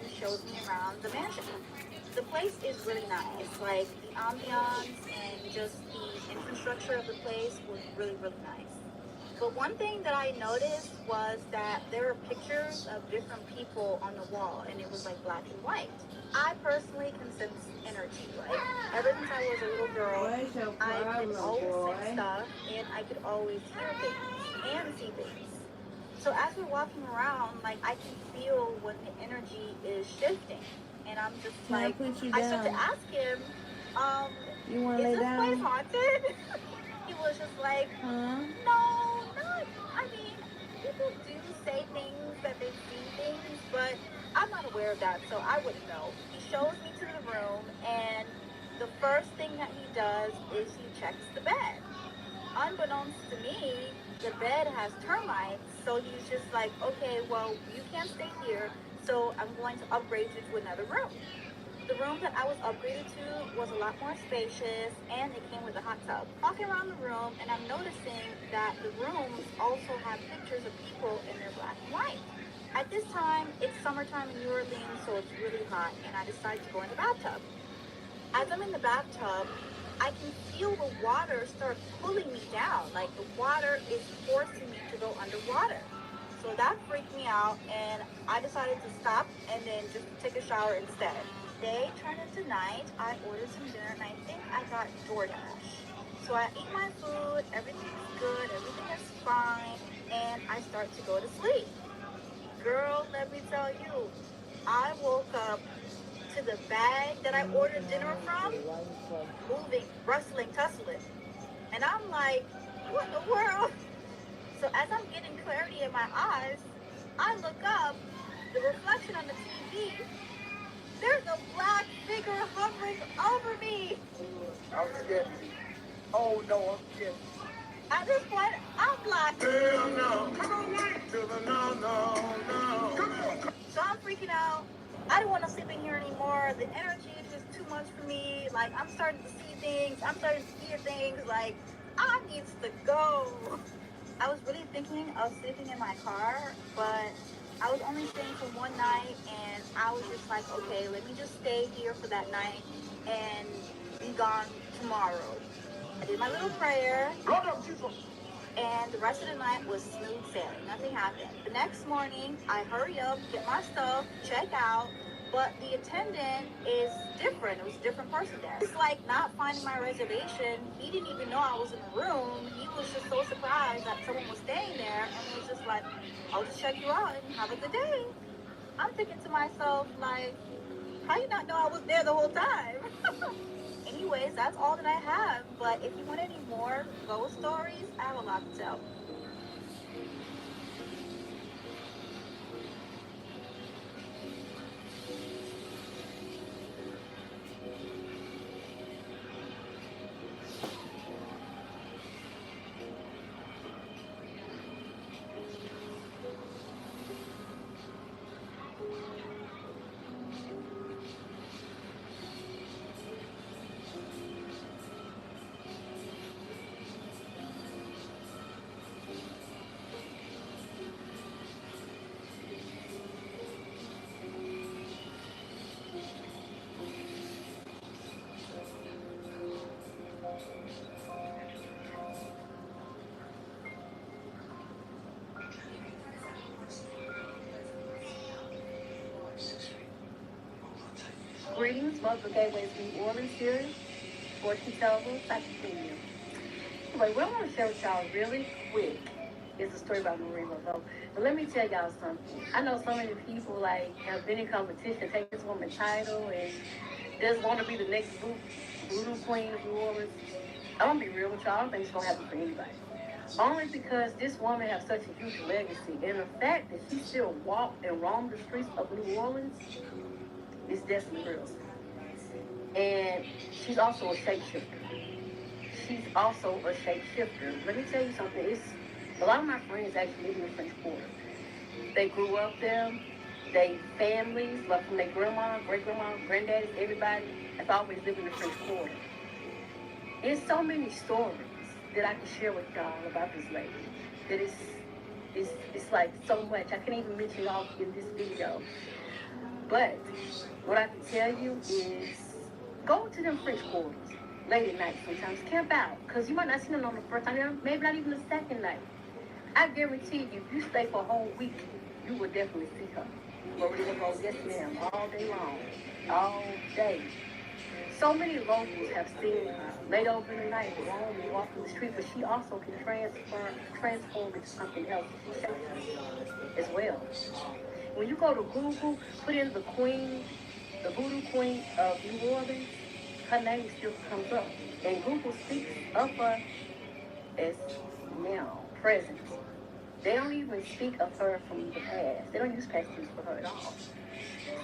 and shows me around the mansion. The place is really nice. Like the ambiance and just the infrastructure of the place was really, really nice. But one thing that I noticed was that there were pictures of different people on the wall, and it was like black and white. I personally can sense energy. Like ever since I was a little girl, What's your I could problem, always sense boy? stuff, and I could always hear things and see things. So as we're walking around, like I can feel when the energy is shifting, and I'm just Can I like, put you I start to down? ask him, um, You want to "Is lay this place down? haunted?" He was just like, Huh? "No, not. I mean, people do say things that they see things, but I'm not aware of that, so I wouldn't know." He shows me to the room, and the first thing that he does is he checks the bed. Unbeknownst to me, the bed has termites, so he's just like, "Okay, well, you can't stay here, so I'm going to upgrade you to another room." The room that I was upgraded to was a lot more spacious, and it came with a hot tub. Walking around the room, and I'm noticing that the rooms also have pictures of people in their black and white. At this time, it's summertime in New Orleans, so it's really hot, and I decided to go in the bathtub. As I'm in the bathtub, I can feel the water start pulling me down. Like the water is forcing me to go underwater. So that freaked me out, and I decided to stop and then just take a shower instead. Day turned into night. I ordered some dinner, and I think I got DoorDash. So I eat my food, everything is good, everything is fine, and I start to go to sleep. Girl, let me tell you, I woke up to the bag that I ordered dinner from moving, rustling, tussling. And I'm like, what in the world? So as I'm getting clarity in my eyes, I look up, the reflection on the TV, there's a black figure hovering over me. I'm scared. Oh no, I'm scared. At this point, I'm like, hell no. Come on, wait till the no, no, no. Come on. So I'm freaking out. I don't want to sleep in here anymore. The energy is just too much for me. Like, I'm starting to see things. I'm starting to hear things. Like, I needs to go. I was really thinking of sleeping in my car, but I was only staying for one night, and I was just like, okay, let me just stay here for that night and be gone tomorrow. I did my little prayer. Lord of Jesus. And the rest of the night was smooth sailing. Nothing happened. The next morning, I hurry up, get my stuff, check out, but the attendant is different. It was a different person there. It's like not finding my reservation. He didn't even know I was in the room. He was just so surprised that someone was staying there and was just like, "I'll just check you out and have a good day." I'm thinking to myself, like, how you not know I was there the whole time? Anyways, that's all that I have. But if you want any more ghost stories, I have a lot to tell. Greetings, Multiple Gateways New Orleans series, Fortune Tellers, I continue. Anyway, what I want to share with y'all really quick is a story about Marie Laveau. And let me tell y'all something. I know so many people like have been in competition to take this woman's title and just want to be the next voodoo queen of New Orleans. I'm gonna be real with y'all. I don't think it's gonna happen for anybody. Only because this woman has such a huge legacy, and the fact that she still walked and roamed the streets of New Orleans is definitely real. And she's also a shapeshifter. She's also a shapeshifter. Let me tell you something. It's a lot of my friends actually live in the French Quarter. They grew up there. They families, like from their grandma, great grandma, granddaddies, everybody, have always lived in the French Quarter. There's so many stories that I can share with y'all about this lady. That it's like so much. I can't even mention y'all in this video. But what I can tell you is go to them French quarters late at night sometimes. Camp out. Because you might not see them on the first time, maybe not even the second night. I guarantee you, if you stay for a whole week, you will definitely see her. Where we will go, yes ma'am, all day long. All day. So many locals have seen her late over in the night, roaming, walking the street, but she also can transform into something else as well. When you go to Google, put in the queen, the voodoo queen of New Orleans, her name still comes up. And Google speaks of her as now, present. They don't even speak of her from the past. They don't use past tense for her at all.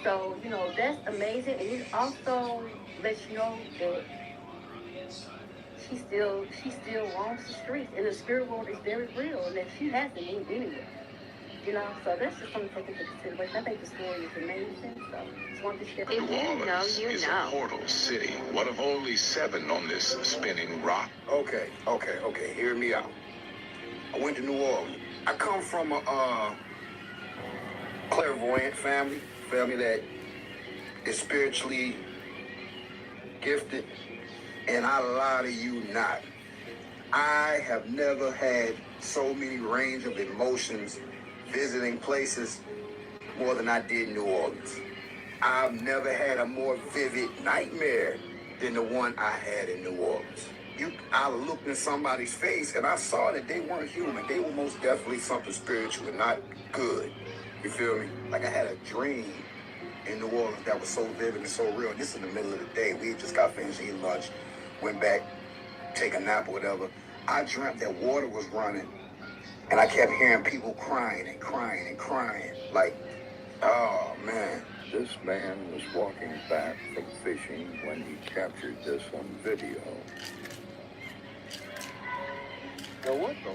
So, that's amazing. And it also lets you know that she still roams the streets. And the spirit world is very real and that she hasn't moved anywhere. So that's just something to take into consideration. I think the story is amazing. So just wanted to share. New Orleans is a portal city, one of only 7 on this spinning rock. Okay. Hear me out. I went to New Orleans. I come from a clairvoyant family that is spiritually gifted, and I lie to you not. I have never had so many range of emotions visiting places more than I did New Orleans. I've never had a more vivid nightmare than the one I had in New Orleans. I looked in somebody's face and I saw that they weren't human. They were most definitely something spiritual and not good. You feel me? Like I had a dream in New Orleans that was so vivid and so real. This is in the middle of the day. We just got finished eating lunch, went back, take a nap or whatever. I dreamt that water was running and I kept hearing people crying and crying and crying. Like, oh man. This man was walking back from fishing when he captured this on video. Yo, what the?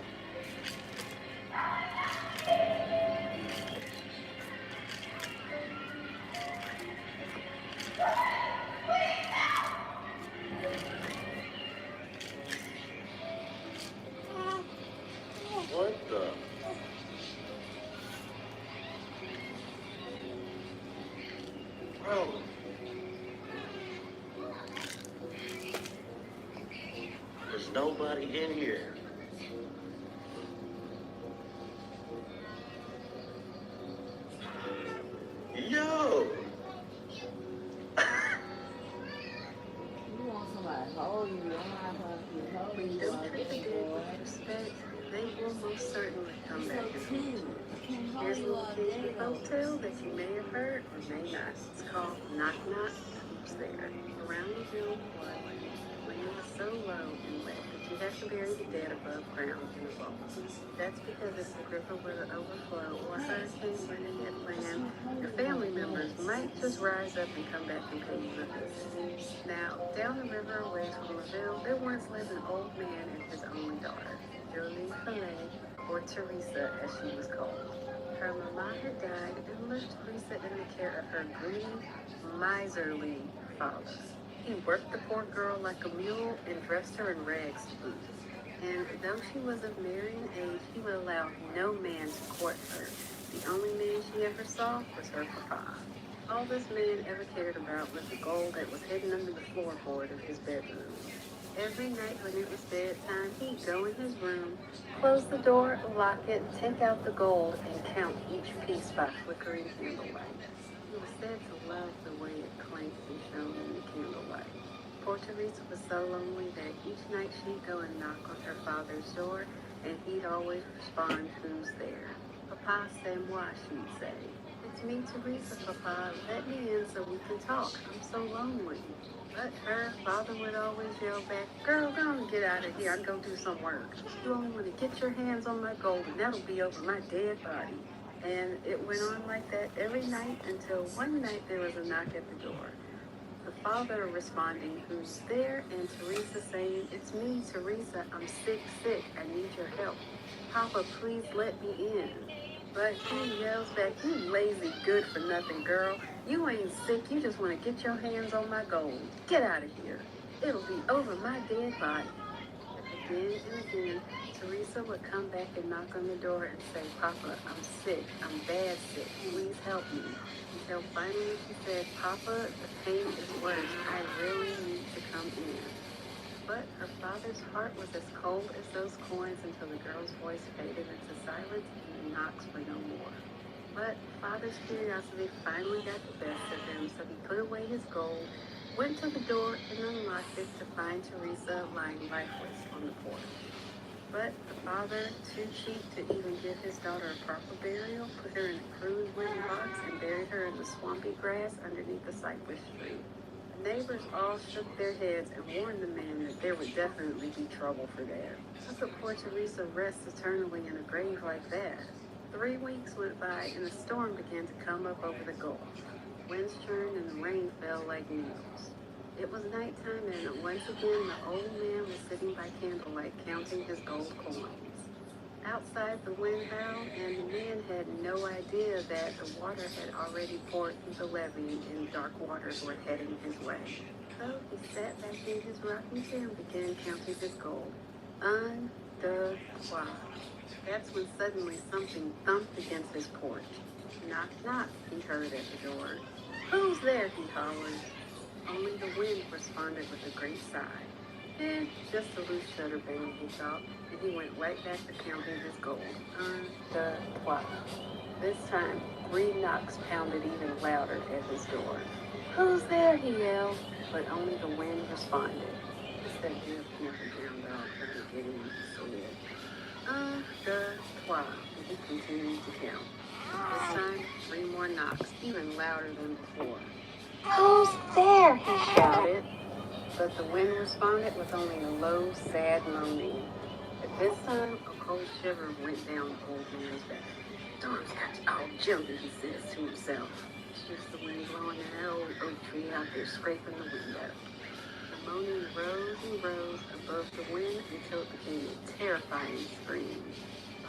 What the? Bro. There's nobody in here. Yo! They will most certainly come back and haunt you. Here's a little kid hotel that you may have heard or may not. It's called Knock Knock. Who's there? Around the hill, land is so low and wet that you have to bury the dead above ground in a vault. That's because if the river were to overflow or a hurricane were to hit land, your family members might just rise up and come back and pay you a visit. Now, down the river away from Laville, there once lived an old man and his only daughter, Jolie Calais, or Teresa as she was called. Her mama had died and left Teresa in the care of her greedy, miserly father. He worked the poor girl like a mule and dressed her in rags to boot. And though she was of marrying age, he would allow no man to court her. The only man she ever saw was her papa. All this man ever cared about was the gold that was hidden under the floorboard of his bedroom. Every night when it was bedtime, he'd go in his room, close the door, lock it, take out the gold, and count each piece by flickering candlelight. He was said to love the way it clanked and shone in the candlelight. Poor Teresa was so lonely that each night she'd go and knock on her father's door, and he'd always respond, "Who's there?" "Papa, c'est moi," she'd say. "It's me, Teresa, Papa. Let me in so we can talk. I'm so lonely." But her father would always yell back, "Girl, go and get out of here. I can go do some work. You only want to get your hands on my gold, and that'll be over my dead body." And it went on like that every night until one night there was a knock at the door. The father responding, "Who's there?" and Teresa saying, "It's me, Teresa. I'm sick. I need your help. Papa, please let me in." But he yells back, "You lazy, good-for-nothing girl. You ain't sick. You just want to get your hands on my gold. Get out of here. It'll be over my dead body." again and again, Teresa would come back and knock on the door and say, Papa, I'm sick. I'm bad sick. Please help me. Until finally she said, Papa, the pain is worse. I really need to come in. But her father's heart was as cold as those coins until the girl's voice faded into silence and the knocks were no more. But father's curiosity finally got the best of him, so he put away his gold, went to the door and unlocked it to find Teresa lying lifeless on the porch. But the father, too cheap to even give his daughter a proper burial, put her in a crude wooden box and buried her in the swampy grass underneath the cypress tree. The neighbors all shook their heads and warned the man that there would definitely be trouble for that. How could poor Teresa rest eternally in a grave like that? 3 weeks went by and a storm began to come up over the Gulf. Winds churned and the rain fell like needles. It was nighttime and once again the old man was sitting by candlelight counting his gold coins. Outside the wind howled and the man had no idea that the water had already poured through the levee and dark waters were heading his way. So he sat back in his rocking chair and began counting his gold. Un, deux, trois. That's when suddenly something thumped against his porch. Knock, knock, he heard at the door. Who's there? He hollered. Only the wind responded with a great sigh. Just a loose shutter band, he thought, and he went right back to counting his gold. Un, deux, trois. This time, 3 knocks pounded even louder at his door. Who's there? He yelled, but only the wind responded. It's that dear down dog trying to get in, he said. Un, deux, trois, and he continued to count. This time, 3 more knocks, even louder than before. Who's there? He shouted. But the wind responded with only a low, sad moaning. At this time, a cold shiver went down the old man's back. Storm's got you all jumpy, he says to himself. It's just the wind blowing that old oak tree out there scraping the window. The moaning rose and rose above the wind until it became a terrifying scream.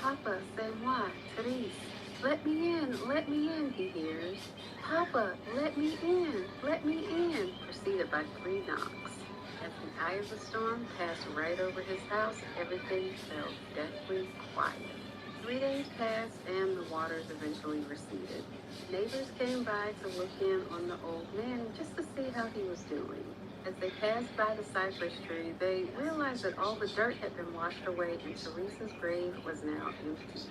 Papa, c'est moi, Therese. Let me in, he hears. Papa, let me in, preceded by 3 knocks. As the eye of the storm passed right over his house, everything felt deathly quiet. 3 days passed and the waters eventually receded. Neighbors came by to look in on the old man just to see how he was doing. As they passed by the cypress tree, they realized that all the dirt had been washed away and Teresa's grave was now empty.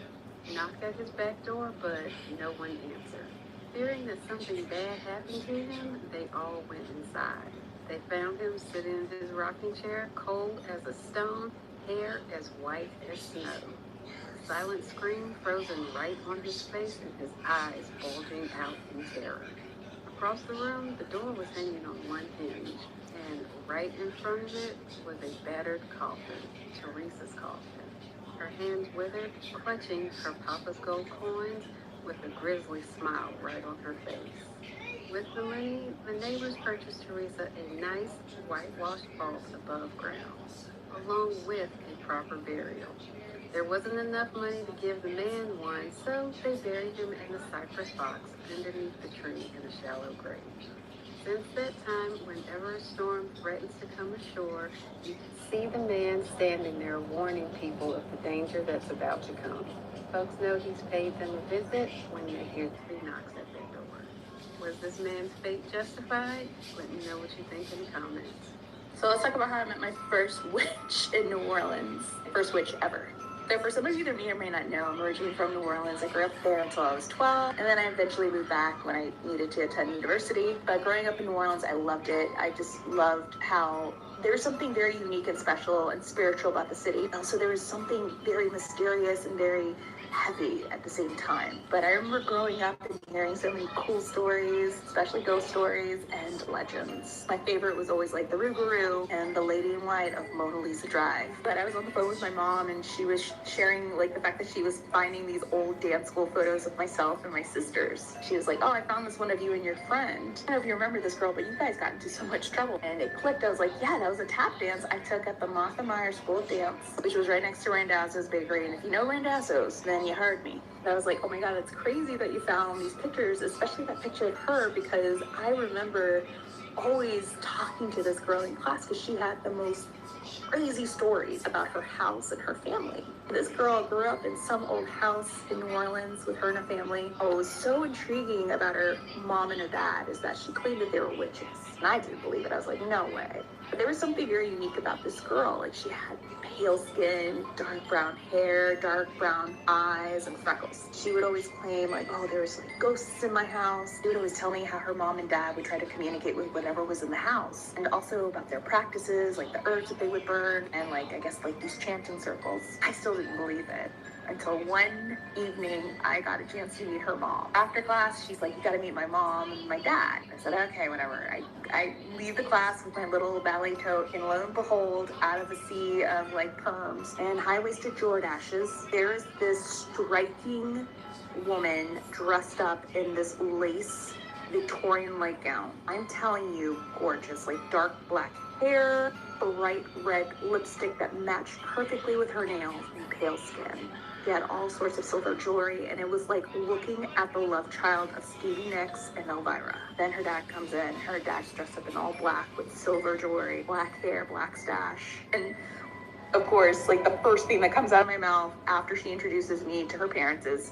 Knocked at his back door, but no one answered. Fearing that something bad happened to him, they all went inside. They found him sitting in his rocking chair, cold as a stone, hair as white as snow. A silent scream frozen right on his face and his eyes bulging out in terror. Across the room, the door was hanging on one hinge, and right in front of it was a battered coffin, Teresa's coffin. Her hands withered, clutching her papa's gold coins with a grisly smile right on her face. With the money, the neighbors purchased Teresa a nice whitewashed vault above ground, along with a proper burial. There wasn't enough money to give the man one, so they buried him in the cypress box underneath the tree in a shallow grave. Since that time, whenever a storm threatens to come ashore, you can see the man standing there warning people of the danger that's about to come. Folks know he's paid them a visit when they hear 3 knocks at their door. Was this man's fate justified? Let me know what you think in the comments. So let's talk about how I met my first witch in New Orleans. First witch ever. So for some of you that may or may not know, I'm originally from New Orleans. I grew up there until I was 12, and then I eventually moved back when I needed to attend university. But growing up in New Orleans, I loved it. I just loved how there was something very unique and special and spiritual about the city. Also, there was something very mysterious and very heavy at the same time. But I remember growing up and hearing so many cool stories, especially ghost stories and legends. My favorite was always like the Rougarou and the Lady in White of Mona Lisa Drive. But I was on the phone with my mom and she was sharing like the fact that she was finding these old dance school photos of myself and my sisters. She was like, oh, I found this one of you and your friend. I don't know if you remember this girl, but you guys got into so much trouble. And it clicked. I was like, yeah, that was a tap dance I took at the Martha Meyer School of Dance, which was right next to Randazzo's Bakery. And if you know Randazzo's, then you heard me. And I was like, oh my God, it's crazy that you found these pictures, especially that picture of her, because I remember always talking to this girl in class because she had the most crazy stories about her house and her family. This girl grew up in some old house in New Orleans with her and her family. What was so intriguing about her mom and her dad is that she claimed that they were witches. And I didn't believe it. I was like, no way. But there was something very unique about this girl. Like, she had pale skin, dark brown hair, dark brown eyes, and freckles. She would always claim, like, oh, there's like ghosts in my house. She would always tell me how her mom and dad would try to communicate with whatever was in the house. And also about their practices, like the herbs that they would burn, and like, I guess, like these chanting circles. I still didn't believe it until one evening I got a chance to meet her mom. After class, she's like, you gotta meet my mom and my dad. I said, okay, whatever. I leave the class with my little ballet tote, and lo and behold, out of a sea of like perms and high-waisted Jordashes, there's this striking woman dressed up in this lace Victorian-like gown. I'm telling you, gorgeous, like dark black hair, bright red lipstick that matched perfectly with her nails, and pale skin. She had all sorts of silver jewelry, and it was like looking at the love child of Stevie Nicks and Elvira. Then her dad comes in. Her dad's dressed up in all black with silver jewelry, black hair, black stash. And of course, like the first thing that comes out of my mouth after she introduces me to her parents is,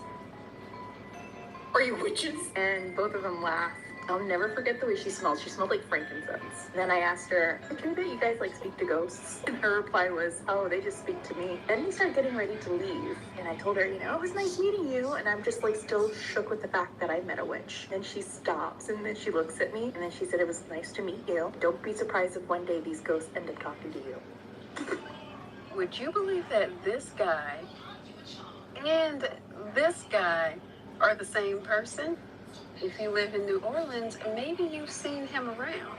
"Are you witches?" And both of them laugh. I'll never forget the way she smelled. She smelled like frankincense. Then I asked her, "Is it true that you guys like speak to ghosts?" And her reply was, "Oh, they just speak to me." Then we started getting ready to leave. And I told her, you know, it was nice meeting you. And I'm just like still shook with the fact that I met a witch. And she stops and then she looks at me. And then she said, "It was nice to meet you. Don't be surprised if one day these ghosts end up talking to you." Would you believe that this guy and this guy are the same person? If you live in New Orleans, maybe you've seen him around.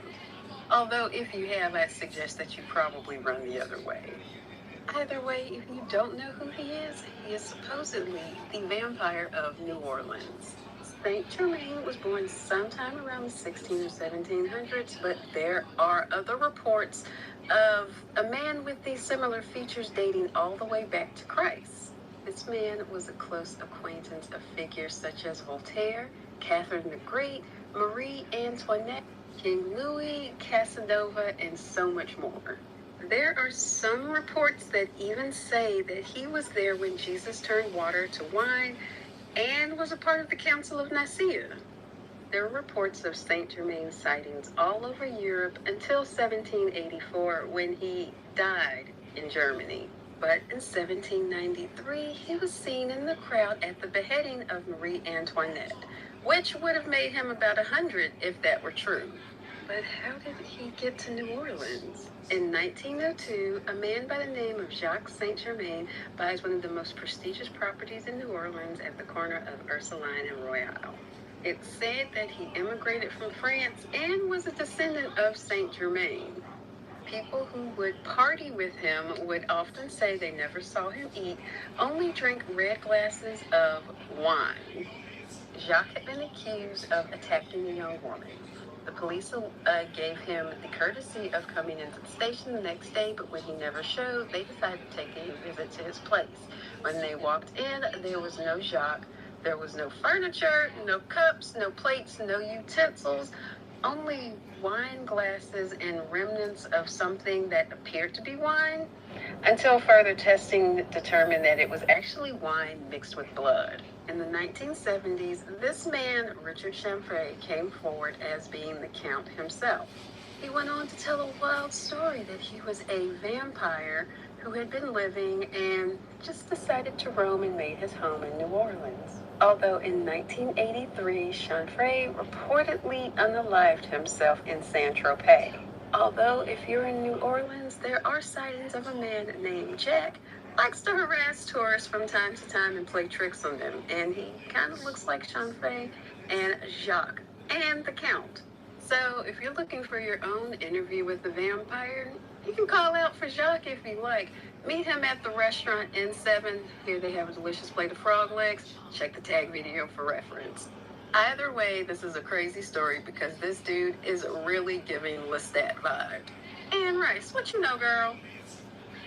Although if you have, I suggest that you probably run the other way. Either way, if you don't know who he is supposedly the vampire of New Orleans. Saint Germain was born sometime around the 16 or 1700s, but there are other reports of a man with these similar features dating all the way back to Christ. This man was a close acquaintance of figures such as Voltaire, Catherine the Great, Marie Antoinette, King Louis, Casanova, and so much more. There are some reports that even say that he was there when Jesus turned water to wine and was a part of the Council of Nicaea. There are reports of Saint Germain sightings all over Europe until 1784 when he died in Germany. But in 1793, he was seen in the crowd at the beheading of Marie Antoinette, which would have made him about 100 if that were true. But how did he get to New Orleans? In 1902, a man by the name of Jacques Saint Germain buys one of the most prestigious properties in New Orleans at the corner of Ursuline and Royale. It's said that he immigrated from France and was a descendant of Saint Germain. People who would party with him would often say they never saw him eat, only drink red glasses of wine. Jacques had been accused of attacking a young woman. The police gave him the courtesy of coming into the station the next day, but when he never showed, they decided to take a visit to his place. When they walked in, there was no Jacques. There was no furniture, no cups, no plates, no utensils, only wine glasses and remnants of something that appeared to be wine, until further testing determined that it was actually wine mixed with blood. In the 1970s, this man, Richard Chamfray, came forward as being the Count himself. He went on to tell a wild story that he was a vampire who had been living and just decided to roam and made his home in New Orleans. Although in 1983, Chamfray reportedly unalived himself in Saint-Tropez. Although if you're in New Orleans, there are sightings of a man named Jack likes to harass tourists from time to time and play tricks on them. And he kind of looks like Chamfray and Jacques and the Count. So if you're looking for your own interview with the vampire, you can call out for Jacques if you like. Meet him at the restaurant N7. Here they have a delicious plate of frog legs. Check the tag video for reference. Either way, this is a crazy story because this dude is really giving Lestat vibe. And Rice, what you know, girl?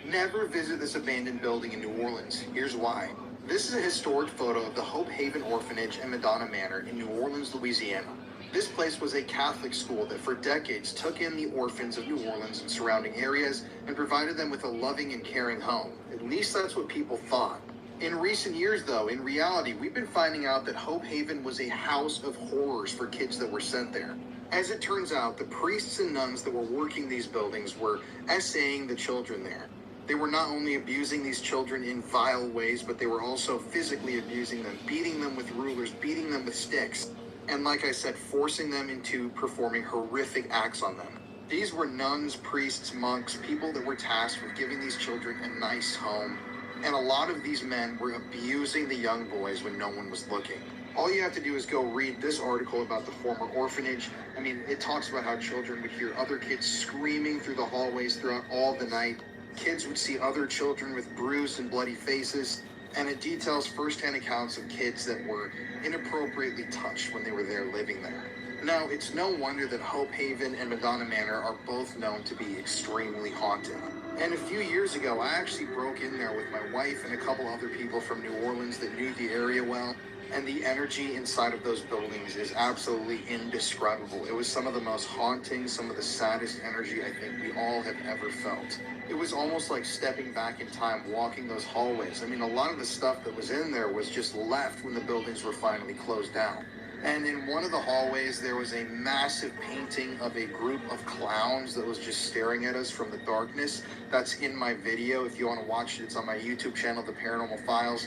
Never visit this abandoned building in New Orleans. Here's why. This is a historic photo of the Hope Haven Orphanage and Madonna Manor in New Orleans, Louisiana. This place was a Catholic school that for decades took in the orphans of New Orleans and surrounding areas and provided them with a loving and caring home. At least that's what people thought. In recent years, though, in reality, we've been finding out that Hope Haven was a house of horrors for kids that were sent there. As it turns out, the priests and nuns that were working these buildings were essaying the children there. They were not only abusing these children in vile ways, but they were also physically abusing them, beating them with rulers, beating them with sticks, and like I said, forcing them into performing horrific acts on them. These were nuns, priests, monks, people that were tasked with giving these children a nice home, and a lot of these men were abusing the young boys when no one was looking. All you have to do is go read this article about the former orphanage. I mean, it talks about how children would hear other kids screaming through the hallways throughout all the night. Kids would see other children with bruised and bloody faces, and it details firsthand accounts of kids that were inappropriately touched when they were there living there. Now, it's no wonder that Hope Haven and Madonna Manor are both known to be extremely haunted. And a few years ago, I actually broke in there with my wife and a couple other people from New Orleans that knew the area well. And the energy inside of those buildings is absolutely indescribable. It was some of the most haunting, some of the saddest energy I think we all have ever felt. It was almost like stepping back in time, walking those hallways. I mean, a lot of the stuff that was in there was just left when the buildings were finally closed down. And in one of the hallways, there was a massive painting of a group of clowns that was just staring at us from the darkness. That's in my video. If you want to watch it, it's on my YouTube channel, The Paranormal Files.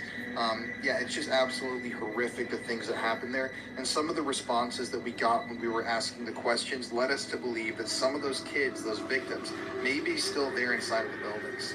Yeah, it's just absolutely horrific, the things that happened there. And some of the responses that we got when we were asking the questions led us to believe that some of those kids, those victims, may be still there inside of the buildings.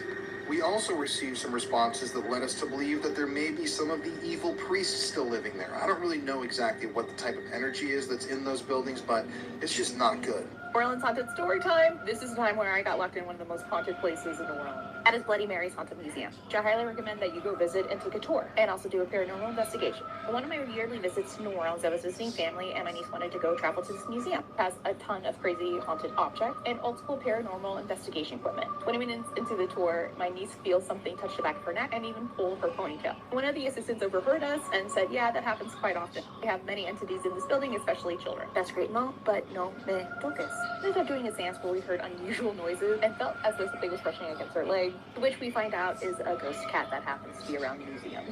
We also received some responses that led us to believe that there may be some of the evil priests still living there. I don't really know exactly what the type of energy is that's in those buildings, but it's just not good. New Orleans Haunted Story Time. This is the time where I got locked in one of the most haunted places in the world. That is Bloody Mary's Haunted Museum, which I highly recommend that you go visit and take a tour, and also do a paranormal investigation. On one of my yearly visits to New Orleans, I was visiting family, and my niece wanted to go travel to this museum. It has a ton of crazy haunted objects and multiple paranormal investigation equipment. 20 minutes into the tour, my niece feels something touch the back of her neck and even pull her ponytail. One of the assistants overheard us and said, yeah, that happens quite often. We have many entities in this building, especially children. That's great, Mom, but no me focus. We ended up doing a seance where we heard unusual noises and felt as though something was brushing against our leg, which we find out is a ghost cat that happens to be around the museum.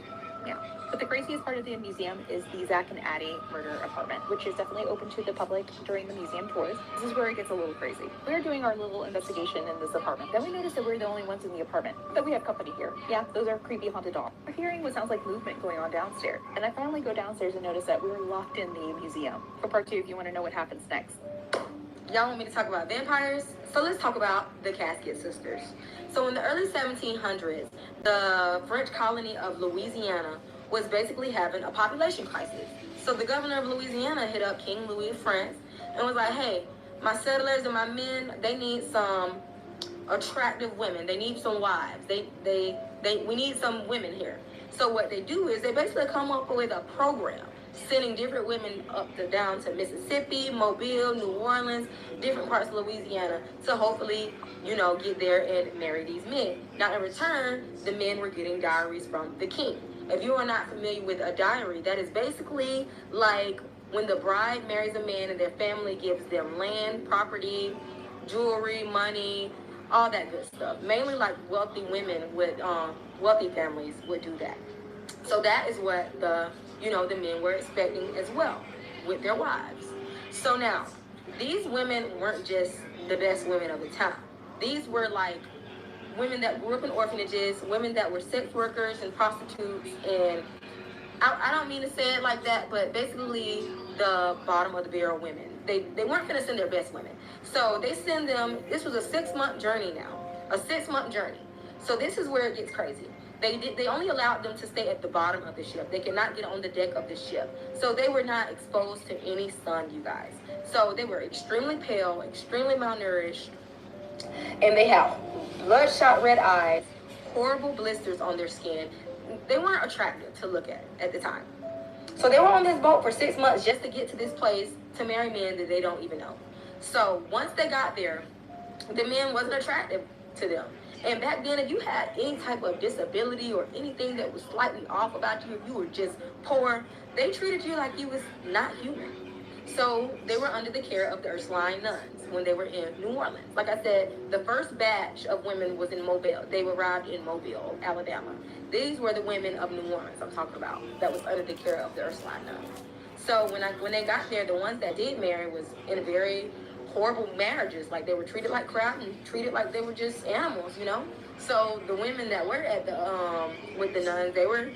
Yeah. But the craziest part of the museum is the Zach and Addie murder apartment, which is definitely open to the public during the museum tours. This is where it gets a little crazy. We were doing our little investigation in this apartment. Then we noticed that we're the only ones in the apartment, but we have company here. Yeah, those are creepy haunted dolls. We're hearing what sounds like movement going on downstairs. And I finally go downstairs and notice that we were locked in the museum. For part 2, if you want to know what happens next. Y'all want me to talk about vampires? So let's talk about the Casket Sisters. So in the early 1700s, the French colony of Louisiana was basically having a population crisis. So the governor of Louisiana hit up King Louis of France and was like, hey, my settlers and my men, they need some attractive women. They need some wives. We need some women here. So what they do is they basically come up with a program, sending different women down to Mississippi, Mobile, New Orleans, different parts of Louisiana to hopefully, get there and marry these men. Now, in return, the men were getting diaries from the king. If you are not familiar with a diary, that is basically like when the bride marries a man and their family gives them land, property, jewelry, money, all that good stuff. Mainly like wealthy women would, wealthy families would do that. So that is what the men were expecting as well with their wives. So now, these women weren't just the best women of the time. These were like women that grew up in orphanages, women that were sex workers and prostitutes, and I don't mean to say it like that, but basically the bottom of the barrel women. They weren't going to send their best women. So they send them, this was a 6-month journey now, a 6-month journey. So this is where it gets crazy. They only allowed them to stay at the bottom of the ship. They could not get on the deck of the ship. So they were not exposed to any sun, you guys. So they were extremely pale, extremely malnourished, and they had bloodshot red eyes, horrible blisters on their skin. They weren't attractive to look at the time. So they were on this boat for 6 months just to get to this place to marry men that they don't even know. So once they got there, the men wasn't attractive to them. And back then, if you had any type of disability or anything that was slightly off about you, if you were just poor, they treated you like you was not human. So they were under the care of the Ursuline nuns when they were in New Orleans. Like I said, the first batch of women was in Mobile. They arrived in Mobile, Alabama. These were the women of New Orleans I'm talking about that was under the care of the Ursuline nuns. So when they got there, the ones that did marry was in very horrible marriages. Like they were treated like crap and treated like they were just animals, you know. So the women that were at the with the nuns, they were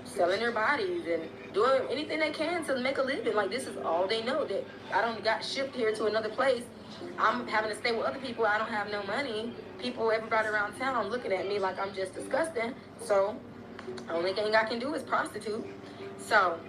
selling their bodies and doing anything they can to make a living. Like this is all they know. That I don't got shipped here to another place. I'm having to stay with other people. I don't have no money. People, everybody around town looking at me like I'm just disgusting. So the only thing I can do is prostitute. So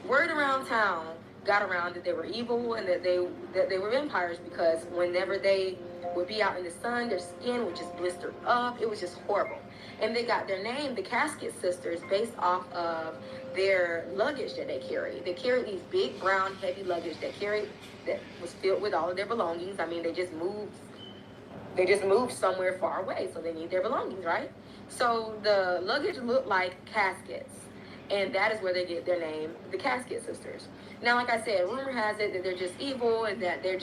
word around town got around that they were evil and that they were vampires, because whenever they would be out in the sun, their skin would just blister up. It was just horrible. And they got their name, the Casket Sisters, based off of their luggage that they carried. They carried these big, brown, heavy luggage that was filled with all of their belongings. I mean, they just moved somewhere far away, so they need their belongings, right? So the luggage looked like caskets, and that is where they get their name, the Casket Sisters. Now, like I said, rumor has it that they're just evil and that they're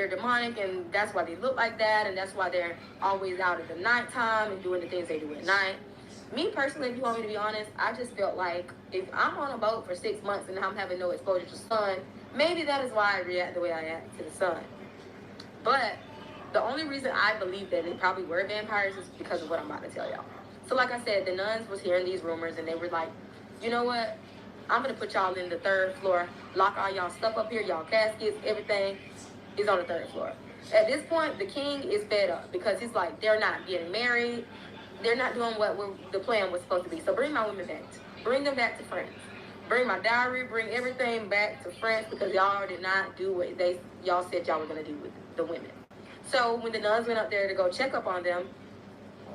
demonic, and that's why they look like that, and that's why they're always out at the nighttime and doing the things they do at night. Me personally, if you want me to be honest, I just felt like if I'm on a boat for 6 months and I'm having no exposure to sun, maybe that is why I react the way I act to the sun. But the only reason I believe that they probably were vampires is because of what I'm about to tell y'all. So like I said, the nuns was hearing these rumors, and they were like, you know what? I'm going to put y'all in the 3rd floor, lock all y'all stuff up here, y'all caskets, everything is on the 3rd floor. At this point, the king is fed up because he's like, they're not getting married. They're not doing what the plan was supposed to be. So bring my women back. Bring them back to France. Bring my dowry, bring everything back to France, because y'all did not do what y'all said y'all were going to do with the women. So when the nuns went up there to go check up on them,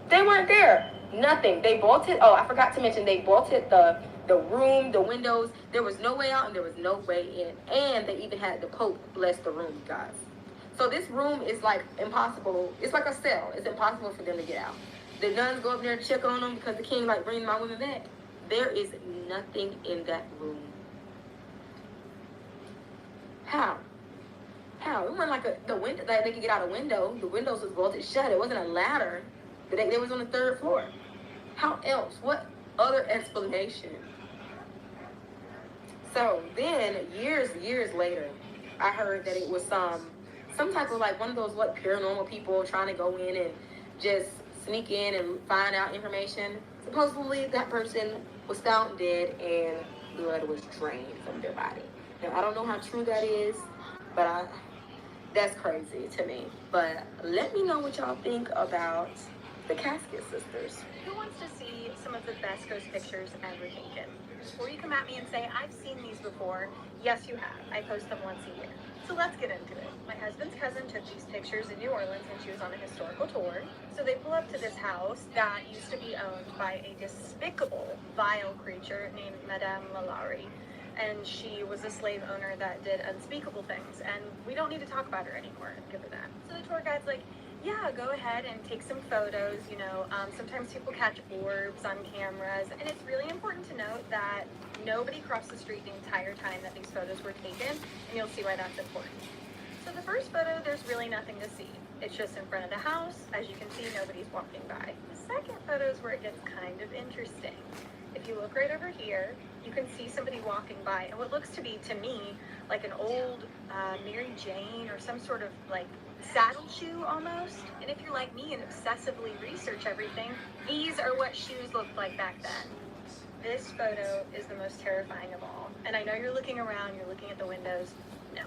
they weren't there. Nothing. They bolted. Oh, I forgot to mention, they bolted the room, the windows. There was no way out and there was no way in. And they even had the Pope bless the room, guys. So this room is like impossible. It's like a cell. It's impossible for them to get out. The nuns go up there to check on them because the king like, bring my women back. There is nothing in that room. How? It wasn't like the window, like they could get out a window. The windows was bolted shut. It wasn't a ladder. They was on the 3rd floor. How else? What other explanation? So then, years later, I heard that it was some type of like one of those paranormal people trying to go in and just sneak in and find out information. Supposedly, that person was found dead and blood was drained from their body. Now, I don't know how true that is, but that's crazy to me. But let me know what y'all think about the Casket Sisters. Who wants to see some of the best ghost pictures ever taken? Before you come at me and say, I've seen these before, yes, you have. I post them once a year. So let's get into it. My husband's cousin took these pictures in New Orleans when she was on a historical tour. So they pull up to this house that used to be owned by a despicable, vile creature named Madame Lalaurie. And she was a slave owner that did unspeakable things. And we don't need to talk about her anymore. Give her that. So the tour guide's like, yeah, go ahead and take some photos. You know, sometimes people catch orbs on cameras. And it's really important to note that nobody crossed the street the entire time that these photos were taken. And you'll see why that's important. So the first photo, there's really nothing to see. It's just in front of the house. As you can see, nobody's walking by. The second photo is where it gets kind of interesting. If you look right over here, you can see somebody walking by, and what looks to be, to me, like an old Mary Jane or some sort of like saddle shoe almost. And if you're like me and obsessively research everything, these are what shoes looked like back then. This photo is the most terrifying of all. And I know you're looking around, you're looking at the windows. No.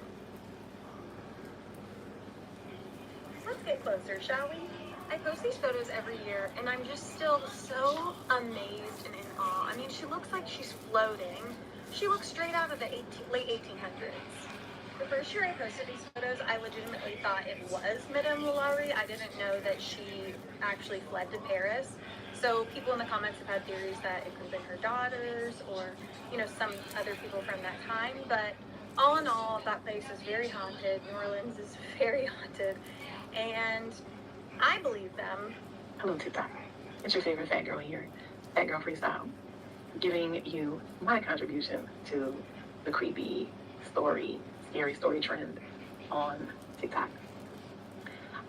Let's get closer, shall we? I post these photos every year, and I'm just still so amazed and in awe. I mean, she looks like she's floating. She looks straight out of the late 1800s. The first year I posted these photos, I legitimately thought it was Madame Lalaurie. I didn't know that she actually fled to Paris. So people in the comments have had theories that it could have been her daughters or, you know, some other people from that time. But all in all, that place is very haunted. New Orleans is very haunted. And I believe them. Hello, TikTok. It's your favorite fat girl here, Fat Girl Freestyle, giving you my contribution to the creepy scary story trend on TikTok.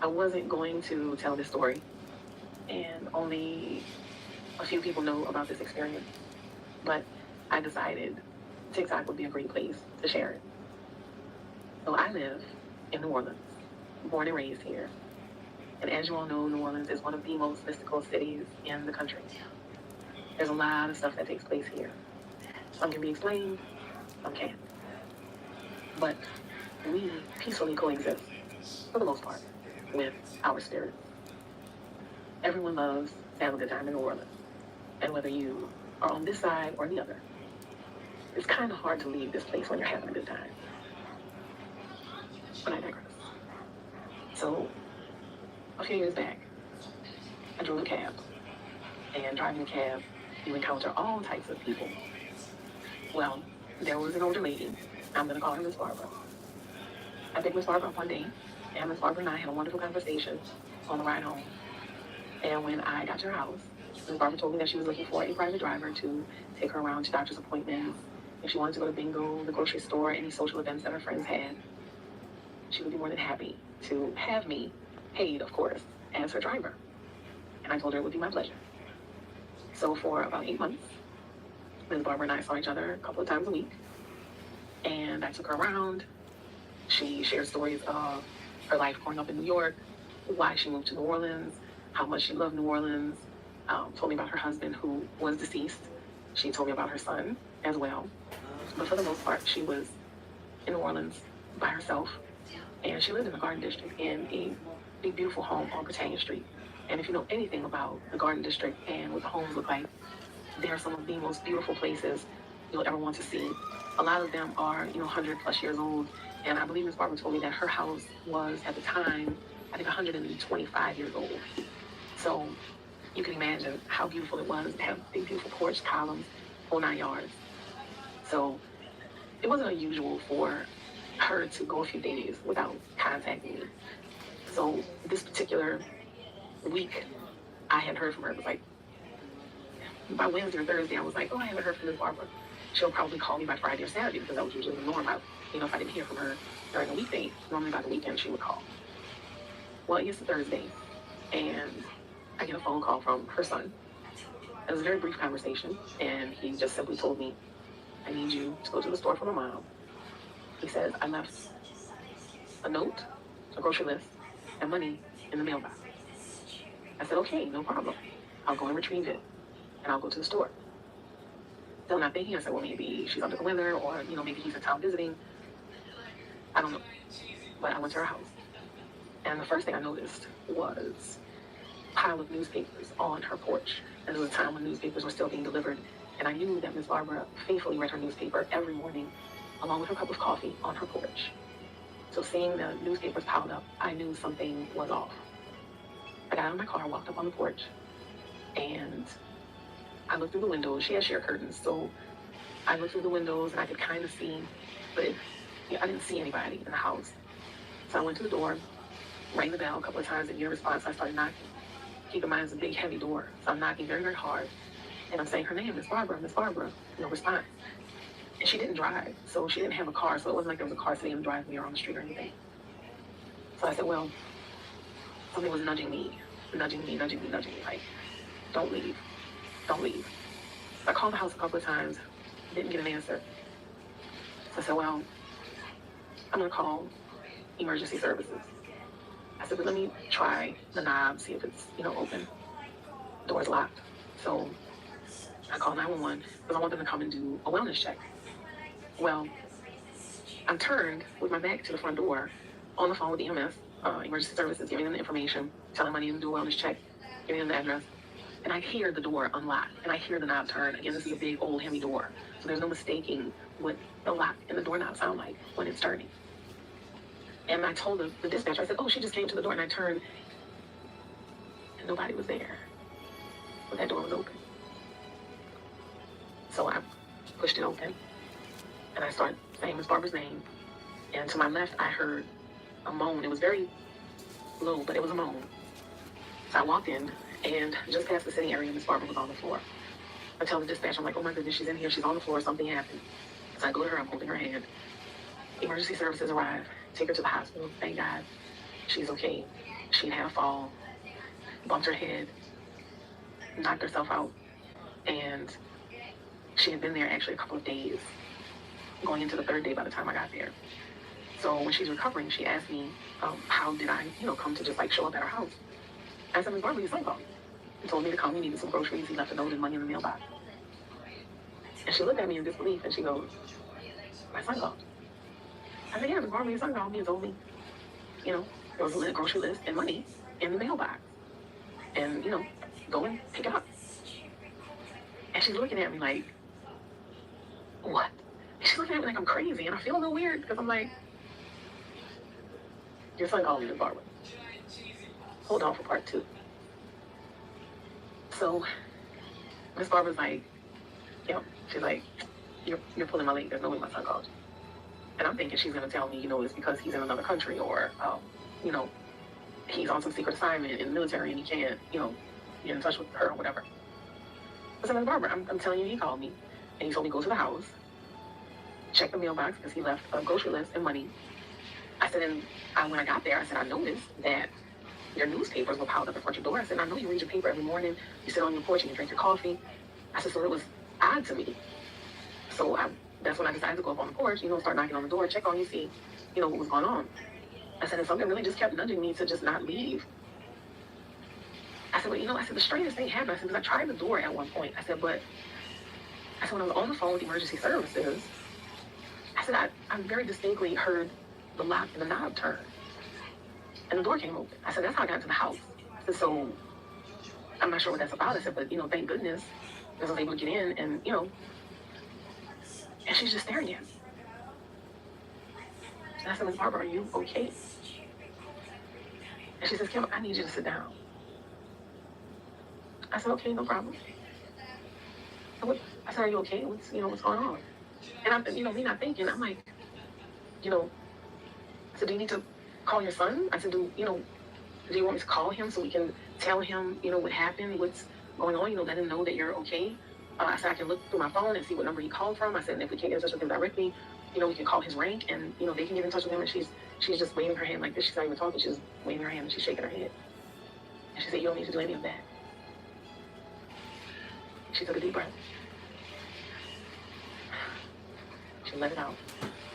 I wasn't going to tell this story, and only a few people know about this experience, but I decided TikTok would be a great place to share it. So I live in New Orleans, born and raised here. And as you all know, New Orleans is one of the most mystical cities in the country. There's a lot of stuff that takes place here. Some can be explained, some can't. But we peacefully coexist, for the most part, with our spirits. Everyone loves to have a good time in New Orleans. And whether you are on this side or the other, it's kind of hard to leave this place when you're having a good time. But I digress. So, a few years back, I drove a cab. And driving a cab, you encounter all types of people. Well, there was an older lady. I'm going to call her Miss Barbara. I picked Miss Barbara up one day, and Miss Barbara and I had a wonderful conversation on the ride home. And when I got to her house, Miss Barbara told me that she was looking for a private driver to take her around to doctor's appointments. If she wanted to go to bingo, the grocery store, any social events that her friends had, she would be more than happy to have me paid, of course, as her driver. And I told her it would be my pleasure. So for about 8 months, Ms. Barbara and I saw each other a couple of times a week. And I took her around. She shared stories of her life growing up in New York, why she moved to New Orleans, how much she loved New Orleans, told me about her husband who was deceased. She told me about her son as well. But for the most part, she was in New Orleans by herself. And she lived in the Garden District in a beautiful home on Britannia Street. And if you know anything about the Garden District and what the homes look like, they are some of the most beautiful places you'll ever want to see. A lot of them are, 100 plus years old. And I believe Ms. Barbara told me that her house was, at the time, I think 125 years old. So you can imagine how beautiful it was to have big, beautiful porch, columns, whole 9 yards. So it wasn't unusual for her to go a few days without contacting me. So this particular week, I had heard from her. It was like, by Wednesday or Thursday, I was like, oh, I haven't heard from Ms. Barbara. She'll probably call me by Friday or Saturday because that was usually the norm. If I didn't hear from her during the weekday, normally by the weekend she would call. Well, it gets to Thursday, and I get a phone call from her son. It was a very brief conversation, and he just simply told me, I need you to go to the store for my mom. He says, I left a note, a grocery list, and money in the mailbox. I said, okay, no problem. I'll go and retrieve it, and I'll go to the store. Still not thinking, I said, well, maybe she's under the weather, or, maybe he's in town visiting. I don't know. But I went to her house. And the first thing I noticed was a pile of newspapers on her porch. And there was a time when newspapers were still being delivered. And I knew that Miss Barbara faithfully read her newspaper every morning, along with her cup of coffee on her porch. So seeing the newspapers piled up, I knew something was off. I got out of my car, walked up on the porch, and I looked through the windows. She had sheer curtains, so I looked through the windows and I could kind of see, but I didn't see anybody in the house. So I went to the door, rang the bell a couple of times, and in response, I started knocking. Keep in mind, it's a big, heavy door, so I'm knocking very, very hard. And I'm saying her name, Miss Barbara, no response. And she didn't drive, so she didn't have a car, so it wasn't like there was a car sitting in the driveway or on the street or anything. So I said, well, something was nudging me, like, don't leave. I called the house a couple of times, didn't get an answer. So I said, well, I'm gonna call emergency services. I said, but let me try the knob, see if it's, open. Door's locked. So I called 911 because I want them to come and do a wellness check. Well, I'm turned with my back to the front door on the phone with EMS, emergency services, giving them the information, telling them I need them to do a wellness check, giving them the address. And I hear the door unlock, and I hear the knob turn. Again, this is a big, old, heavy door. So there's no mistaking what the lock and the doorknob sound like when it's turning. And I told the dispatcher, I said, oh, she just came to the door, and I turned, and nobody was there. But that door was open. So I pushed it open, and I started saying Miss Barbara's name. And to my left, I heard a moan. It was very low, but it was a moan. So I walked in, and just past the sitting area, Miss Barbara was on the floor. I tell the dispatcher, I'm like, oh my goodness, she's in here, she's on the floor, something happened. So I go to her, I'm holding her hand. Emergency services arrive, take her to the hospital. Thank God she's okay. She'd had a fall, bumped her head, knocked herself out, and she had been there actually a couple of days, going into the third day by the time I got there. So when she's recovering, she asked me, how did I, come to just like show up at her house? I said, Miss Barbara, your son called me. He told me to come. He needed some groceries. He left a note and money in the mailbox. And she looked at me in disbelief and she goes, my son called. I said, yeah, Miss Barbara, your son called me and told me, there was a grocery list and money in the mailbox. And, go and pick it up. And she's looking at me like, what? And she's looking at me like I'm crazy. And I feel a little weird because I'm like, your son called me, Miss Barbara. Hold on for part 2. So Miss Barbara's like, she's like, you're pulling my leg. There's no way my son called you. And I'm thinking she's going to tell me, it's because he's in another country or, he's on some secret assignment in the military and he can't, get in touch with her or whatever. I said, Miss Barbara, I'm telling you, he called me and he told me to go to the house, check the mailbox because he left a grocery list and money. I said, and when I got there, I said, I noticed that your newspapers were piled up in front of your door. I said, I know you read your paper every morning. You sit on your porch and you drink your coffee. I said, so it was odd to me. So that's when I decided to go up on the porch, start knocking on the door, check on you, see, what was going on. I said, and something really just kept nudging me to just not leave. I said, but I said, the strangest thing happened. I said, because I tried the door at one point. I said, when I was on the phone with emergency services, I said, I very distinctly heard the lock and the knob turn. And the door came open. I said, that's how I got into the house. I said, so I'm not sure what that's about. I said, but, thank goodness I was able to get in and, and she's just staring at me. And I said, Miss Barbara, are you okay? And she says, Kim, I need you to sit down. I said, okay, no problem. I said, are you okay? What's going on? And I'm, me not thinking, I'm like, I said, do you need to call your son? I said, do you want me to call him so we can tell him, what happened, what's going on, let him know that you're okay? I said, I can look through my phone and see what number he called from. I said, and if we can't get in touch with him directly, we can call his rank and, they can get in touch with him. And she's just waving her hand like this. She's not even talking. She's waving her hand and she's shaking her head. And she said, you don't need to do any of that. She took a deep breath. She let it out.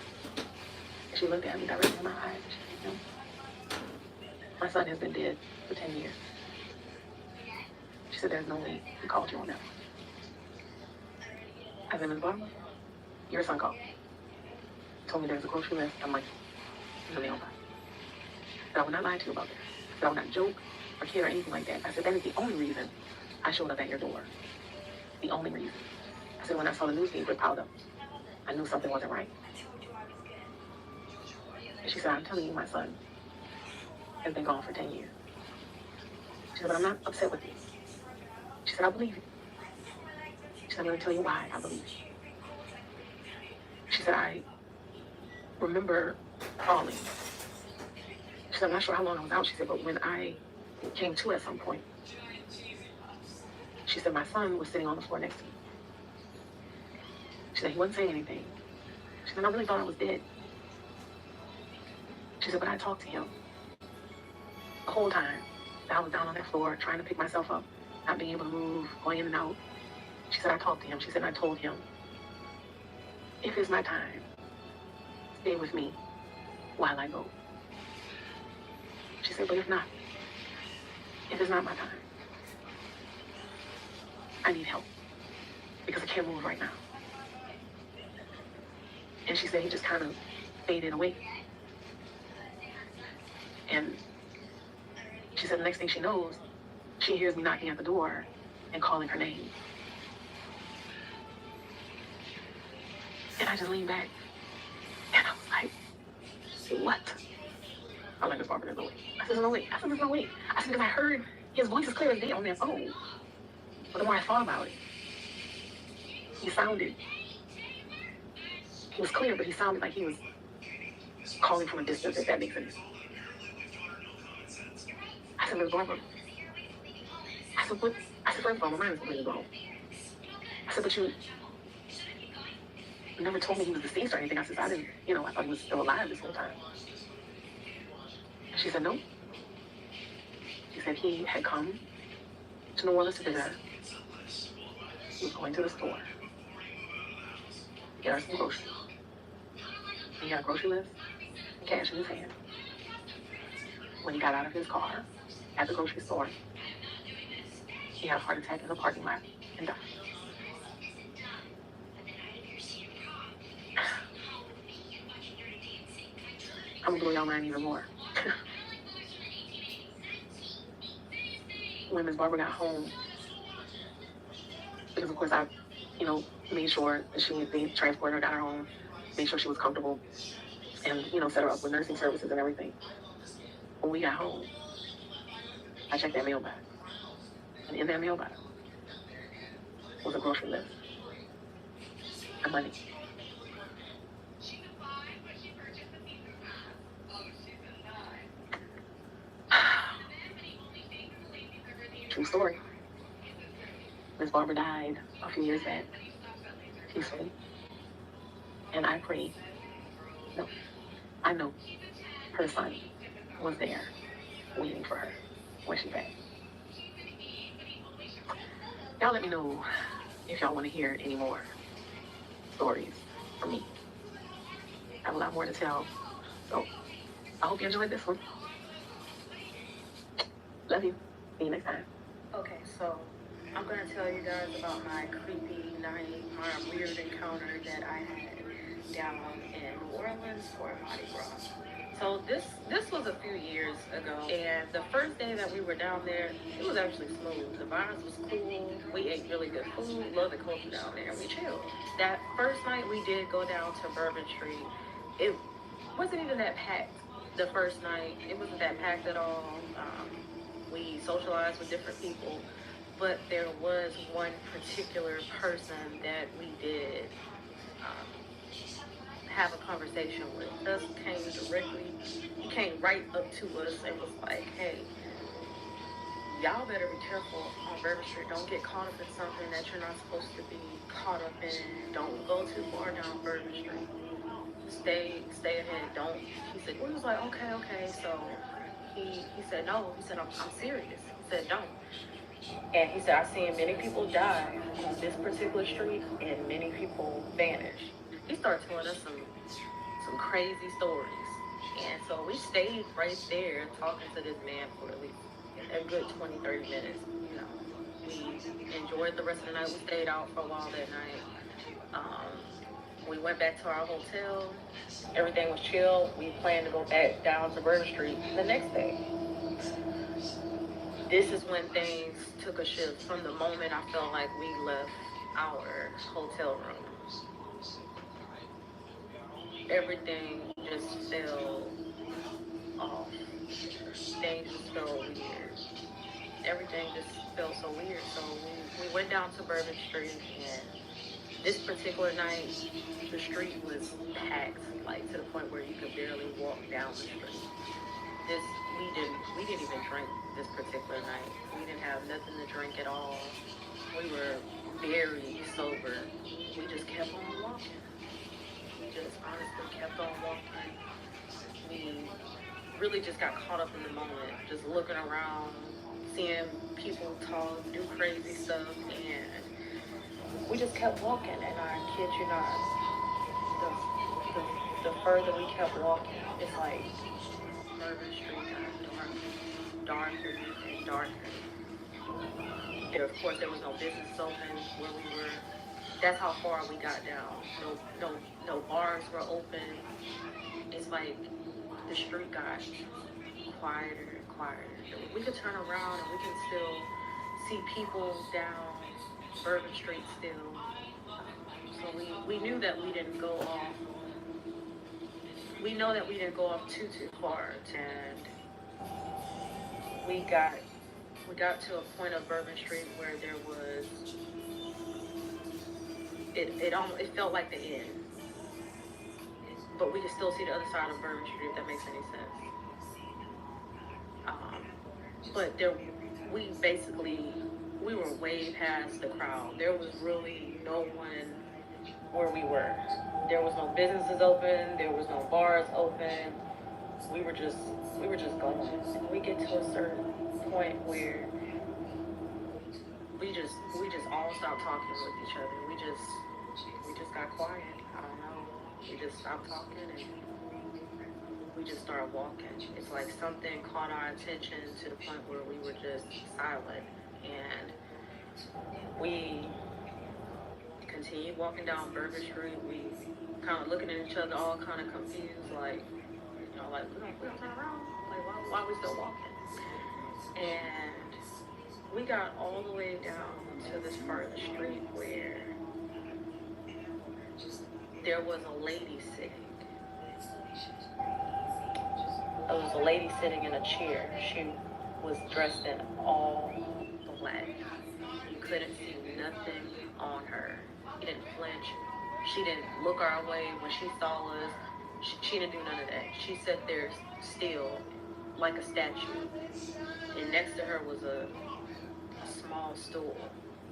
And she looked at me directly in my eyes. And she said, my son has been dead for 10 years. She said, there's no way he called you on that one. I said, Ms. Barbara, your son called. Told me there's a grocery list and money in the mailbox. But I would not lie to you about that. But I would not joke or kid or anything like that. I said, that is the only reason I showed up at your door. The only reason. I said, when I saw the newspaper piled up, I knew something wasn't right. And she said, I'm telling you, my son has been gone for 10 years. She said, but I'm not upset with you. She said, I believe you. She said, I'm going to tell you why I believe you. She said, I remember falling. She said, I'm not sure how long I was out. She said, but when I came to at some point, she said, my son was sitting on the floor next to me. She said, he wasn't saying anything. She said, I really thought I was dead. She said, but I talked to him the whole time. I was down on that floor trying to pick myself up, not being able to move, going in and out. She said, I talked to him. She said, I told him, if it's my time, stay with me while I go. She said, but if not, if it's not my time, I need help because I can't move right now. And she said he just kind of faded away. And she said the next thing she knows, she hears me knocking at the door and calling her name. And I just leaned back and I was like, what? I'm like, Miss Barbara, there's no way. I said, there's no way. I said, there's no way. I said, because I heard his voice is clear as day on that phone. But the more I thought about it, he was clear, but he sounded like he was calling from a distance, if that makes sense. I said, Miss Barbara, I said, what? I said, first of all, my mind is completely blown. I said, but never told me he was deceased or anything. I said, I didn't, I thought he was still alive this whole time. And she said, no. She said he had come to New Orleans to visit her. He was going to the store, get her some groceries. He had a grocery list and cash in his hand. When he got out of his car at the grocery store, he had a heart attack in the parking lot and died. I'm gonna blow y'all mind even more. When Miss Barbara got home, because of course I, made sure that they transported her, got her home, made sure she was comfortable, and, set her up with nursing services and everything. When we got home, I checked that mailbox. And in that mailbox was a grocery list and money. True story. Miss Barbara died a few years back, peacefully. And I pray, no, I know her son was there waiting for her when she passed. Y'all let me know if y'all want to hear any more stories from me. I have a lot more to tell. So I hope you enjoyed this one. Love you. See you next time. Okay, so I'm going to tell you guys about my creepy night, my weird encounter that I had down in New Orleans for Mardi Gras. So this was a few years ago, and the first day that we were down there, it was actually smooth. The vibes was cool. We ate really good food, love the culture down there, and we chilled. That first night we did go down to Bourbon Street. It wasn't even that packed. The first night, it wasn't that packed at all. We socialized with different people, but there was one particular person that we did have a conversation with. He came right up to us and was like, hey, y'all better be careful on Bourbon Street. Don't get caught up in something that you're not supposed to be caught up in. Don't go too far down Bourbon Street. Stay ahead. Don't. He said, we was like, okay. So he said, no. He said, I'm serious. He said, don't. And he said, I've seen many people die on this particular street and many people vanish. He started telling us some crazy stories. And so we stayed right there talking to this man for at least a good 20-30 minutes. We enjoyed the rest of the night. We stayed out for a while that night. We went back to our hotel. Everything was chill. We planned to go back down to Bourbon Street the next day. This is when things took a shift from the moment I felt like we left our hotel room. Everything just fell off. Things just felt weird. Everything just felt so weird. So we went down to Bourbon Street, and this particular night, the street was packed, like to the point where you could barely walk down the street. We didn't even drink this particular night. We didn't have nothing to drink at all. We were very sober. We just kept on walking. We just honestly kept on walking. We really just got caught up in the moment, just looking around, seeing people talk, do crazy stuff, and we just kept walking. And I kid you not, the further we kept walking, it's like Bourbon Street got darker and darker. And of course, there was no business open where we were. That's how far we got down. No bars were open. It's like the street got quieter and quieter. We could turn around and we can still see people down Bourbon Street still. So we knew that we didn't go off. We know that we didn't go off too far, and we got to a point of Bourbon Street where there was it felt like the end, but we could still see the other side of Bourbon Street, if that makes any sense. But we were way past the crowd. There was really no one where we were. There was no businesses open, there was no bars open. We were just going. And we get to a certain point where we just all stopped talking with each other. We just got quiet. I don't know. We just stopped talking and we just started walking. It's like something caught our attention to the point where we were just silent. And we continued walking down Bourbon Street. We kind of looking at each other, all kind of confused, like, like we don't turn around. Like, why are we still walking? And we got all the way down to this part of the street where there was a lady sitting. There was a lady sitting in a chair. She was dressed in all black. You couldn't see nothing on her. She didn't flinch. She didn't look our way when she saw us. She didn't do none of that. She sat there still like a statue. And next to her was a small stool.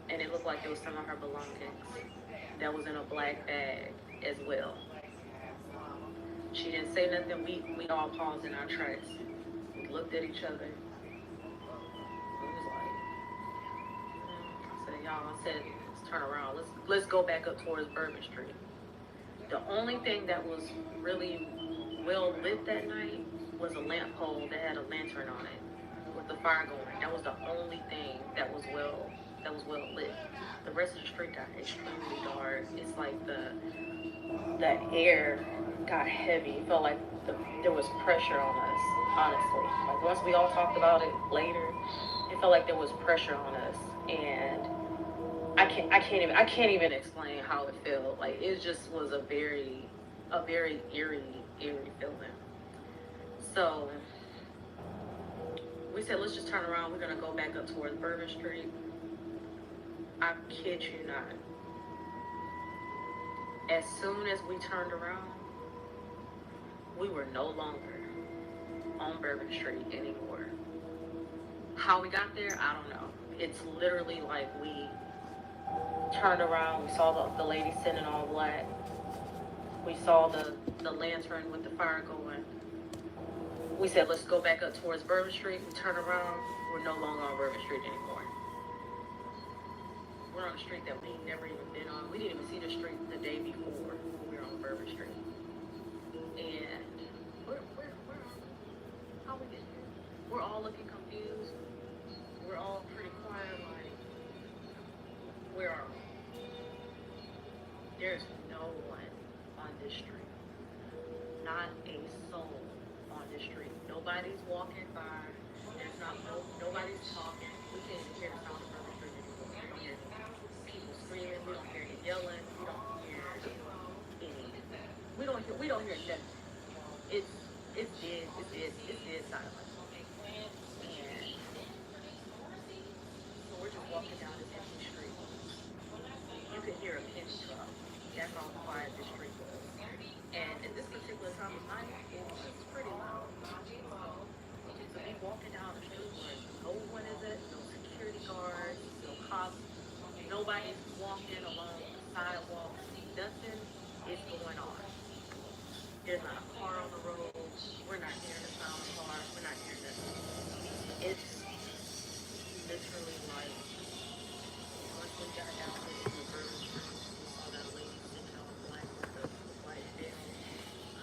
And it looked like it was some of her belongings that was in a black bag as well. She didn't say nothing. We all paused in our tracks. We looked at each other. We was like, I said, let's turn around. Let's go back up towards Bourbon Street. The only thing that was really well lit that night was a lamp pole that had a lantern on it with the fire going. That was the only thing that was well lit. The rest of the street got extremely dark. It's like the air got heavy. It felt like there was pressure on us, honestly. Like once we all talked about it later, it felt like there was pressure on us, and I can't even explain how it felt. Like it just was a very eerie feeling. So we said, let's just turn around. We're gonna go back up towards Bourbon Street. I kid you not. As soon as we turned around, we were no longer on Bourbon Street anymore. How we got there, I don't know. It's literally like we turned around, we saw the lady sitting in all black. We saw the lantern with the fire going. We said, let's go back up towards Bourbon Street. We turn around, we're no longer on Bourbon Street anymore. We're on a street that we never even been on. We didn't even see the street the day before when we were on Bourbon Street. And how we get here? We're all looking confused. We're all pretty quiet, like, where are we? There's no one on this street. Not a soul on this street. Nobody's walking by. There's nobody's talking. We can't even hear the sound of Bourbon Street anymore. We don't hear people screaming. We don't hear you yelling. We don't hear anything. We don't hear nothing. It's dead silent. And so we're just walking down this empty street. You could hear a pin drop. That's how quiet the street was. And at this particular time of night, it was pretty loud. So we walking down the street where no one is at, no security guards, no cops, nobody's walking along the sidewalk. Nothing is going on. There's not a car on the road. We're not hearing the sound of cars. We're not hearing nothing. It's literally like once we got down to the Bourbon Street, we saw that lady sitting on black with the white veil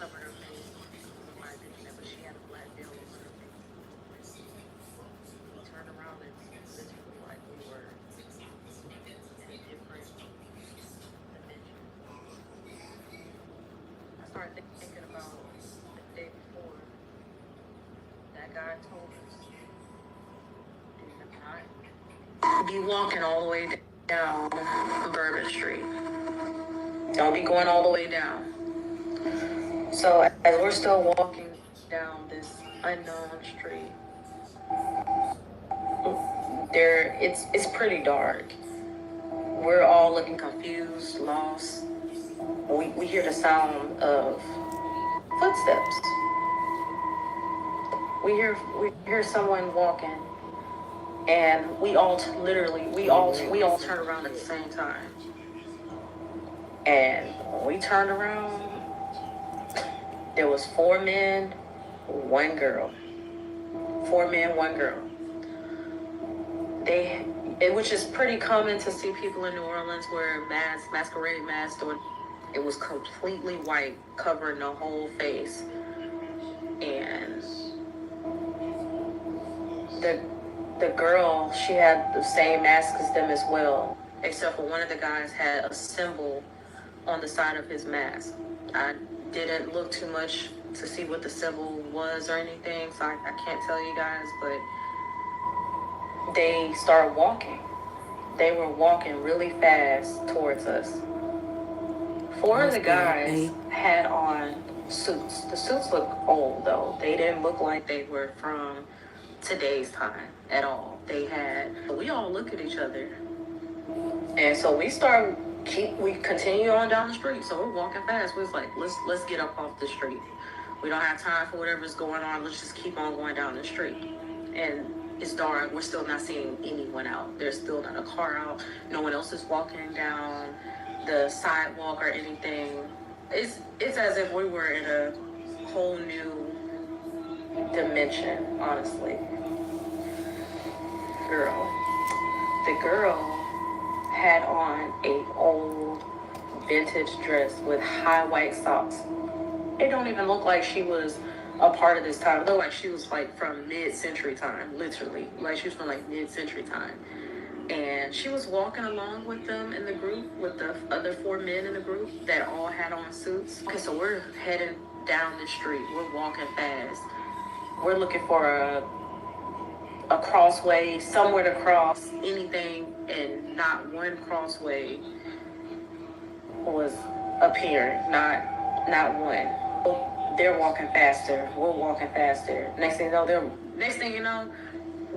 covered her face. Nobody did that, but she had a black veil over her face. We turned around and it's literally like we were in a different dimension. I started thinking about the day before. That guy told us, do not be walking all the way down Bourbon Street. Don't be going all the way down. So as we're still walking down this unknown street, it's pretty dark. We're all looking confused, lost. We hear the sound of footsteps. We hear someone walking, and we all turn around at the same time. And when we turned around, there was 4 men, 1 girl. 4 men, 1 girl. Which is pretty common to see people in New Orleans wear masks, masquerade masks. It was completely white, covering the whole face. And the girl, she had the same mask as them as well, except for one of the guys had a symbol on the side of his mask. I didn't look too much to see what the symbol was or anything, so I can't tell you guys, but they started walking. They were walking really fast towards us. 4 of the guys had on suits. The suits looked old, though. They didn't look like they were from today's time at all. We all look at each other. And so we continue on down the street. So we're walking fast. We was like, let's get up off the street. We don't have time for whatever's going on. Let's just keep on going down the street. And it's dark. We're still not seeing anyone out. There's still not a car out. No one else is walking down the sidewalk or anything. It's as if we were in a whole new dimension, honestly. The girl had on a old vintage dress with high white socks. It don't even look like she was a part of this time. It looked like she was like from mid-century time, literally. Like she was from like mid-century time. And she was walking along with them in the group, with the other 4 men in the group that all had on suits. Okay, so we're heading down the street. We're walking fast. We're looking for a crossway, somewhere to cross, anything, and not one crossway was appearing. Not one. They're walking faster. We're walking faster. Next thing you know,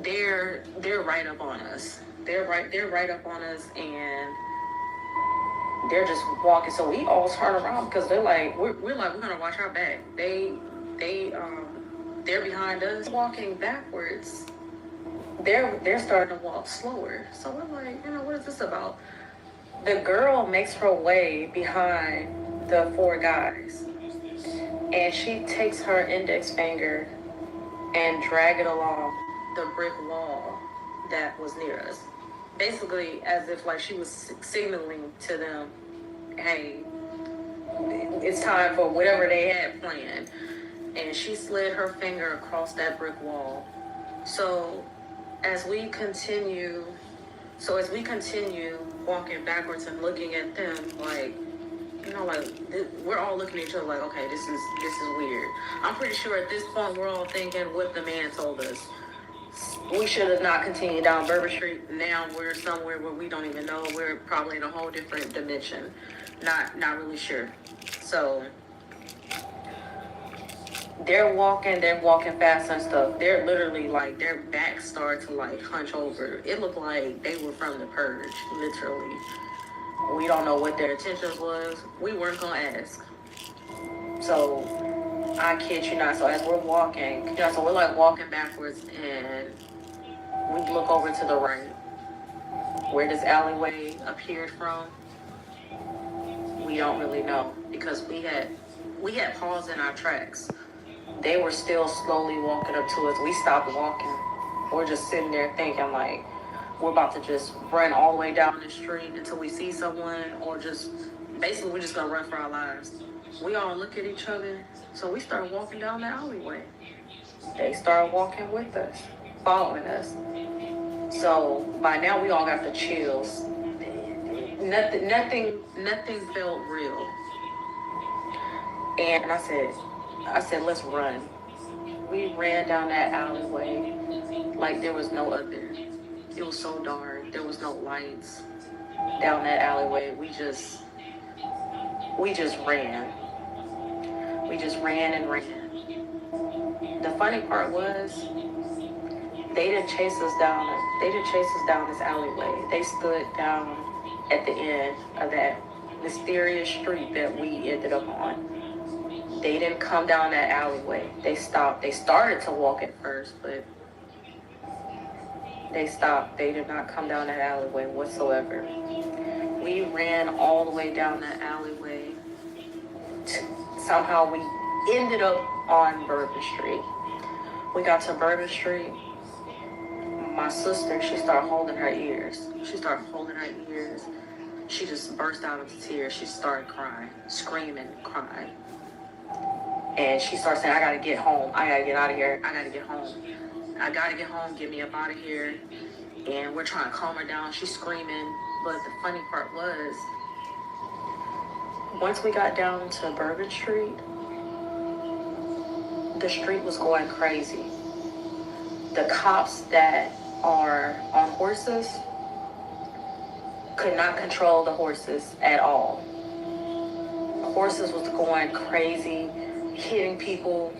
they're right up on us. They're right up on us, and they're just walking. So we all turn around because they're like, we're gonna watch our back. They're behind us, walking backwards. They're starting to walk slower. So we're like, what is this about? The girl makes her way behind the 4 guys, and she takes her index finger and drag it along the brick wall that was near us. Basically, as if like she was signaling to them, hey, it's time for whatever they had planned. And she slid her finger across that brick wall. So as we continue walking backwards and looking at them, we're all looking at each other like, okay, this is weird. I'm pretty sure at this point we're all thinking what the man told us. We should have not continued down Bourbon Street. Now we're somewhere where we don't even know. We're probably in a whole different dimension. Not really sure. So they're walking fast and stuff. They're literally like, their backs start to like hunch over. It looked like they were from the Purge, literally. We don't know what their intentions was. We weren't gonna ask. So I kid you not. So as we're walking, so we're like walking backwards, and we look over to the right, where this alleyway appeared from. We don't really know, because we had paused in our tracks. They were still slowly walking up to us. We stopped walking. We're just sitting there thinking like, we're about to just run all the way down the street until we see someone, or basically we're just gonna run for our lives. We all look at each other, so we start walking down the alleyway. They start walking with us, following us. So by now we all got the chills. Nothing felt real. And I said, let's run. We ran down that alleyway like there was no other. It was so dark. There was no lights down that alleyway. We just ran. We just ran and ran. The funny part was, they didn't chase us down this alleyway. They stood down at the end of that mysterious street that we ended up on. They didn't come down that alleyway. They stopped. They started to walk at first, but they stopped. They did not come down that alleyway whatsoever. we ran all the way down that alleyway. Somehow we ended up on Bourbon Street. We got to Bourbon Street. My sister, she started holding her ears. She just burst out into tears. She started crying, screaming, crying. And she started saying, I gotta get home. I gotta get out of here. I gotta get home. I gotta get home. Get me up out of here. And we're trying to calm her down. She's screaming. But the funny part was, once we got down to Bourbon Street, the street was going crazy. The cops that are on horses could not control the horses at all. The horses was going crazy, hitting people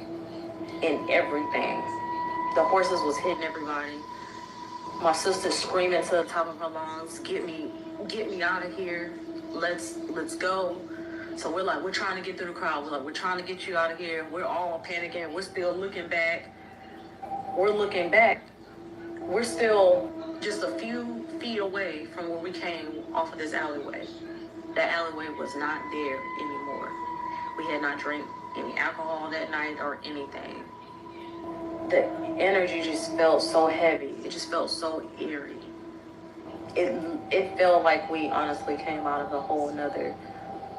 and everything. The horses was hitting everybody. My sister screaming to the top of her lungs, get me out of here. Let's go. So we're trying to get through the crowd. We're trying to get you out of here. We're all panicking. We're still looking back. We're still just a few feet away from where we came off of this alleyway. That alleyway was not there anymore. We had not drank any alcohol that night or anything. The energy just felt so heavy. It just felt so eerie. It felt like we honestly came out of a whole nother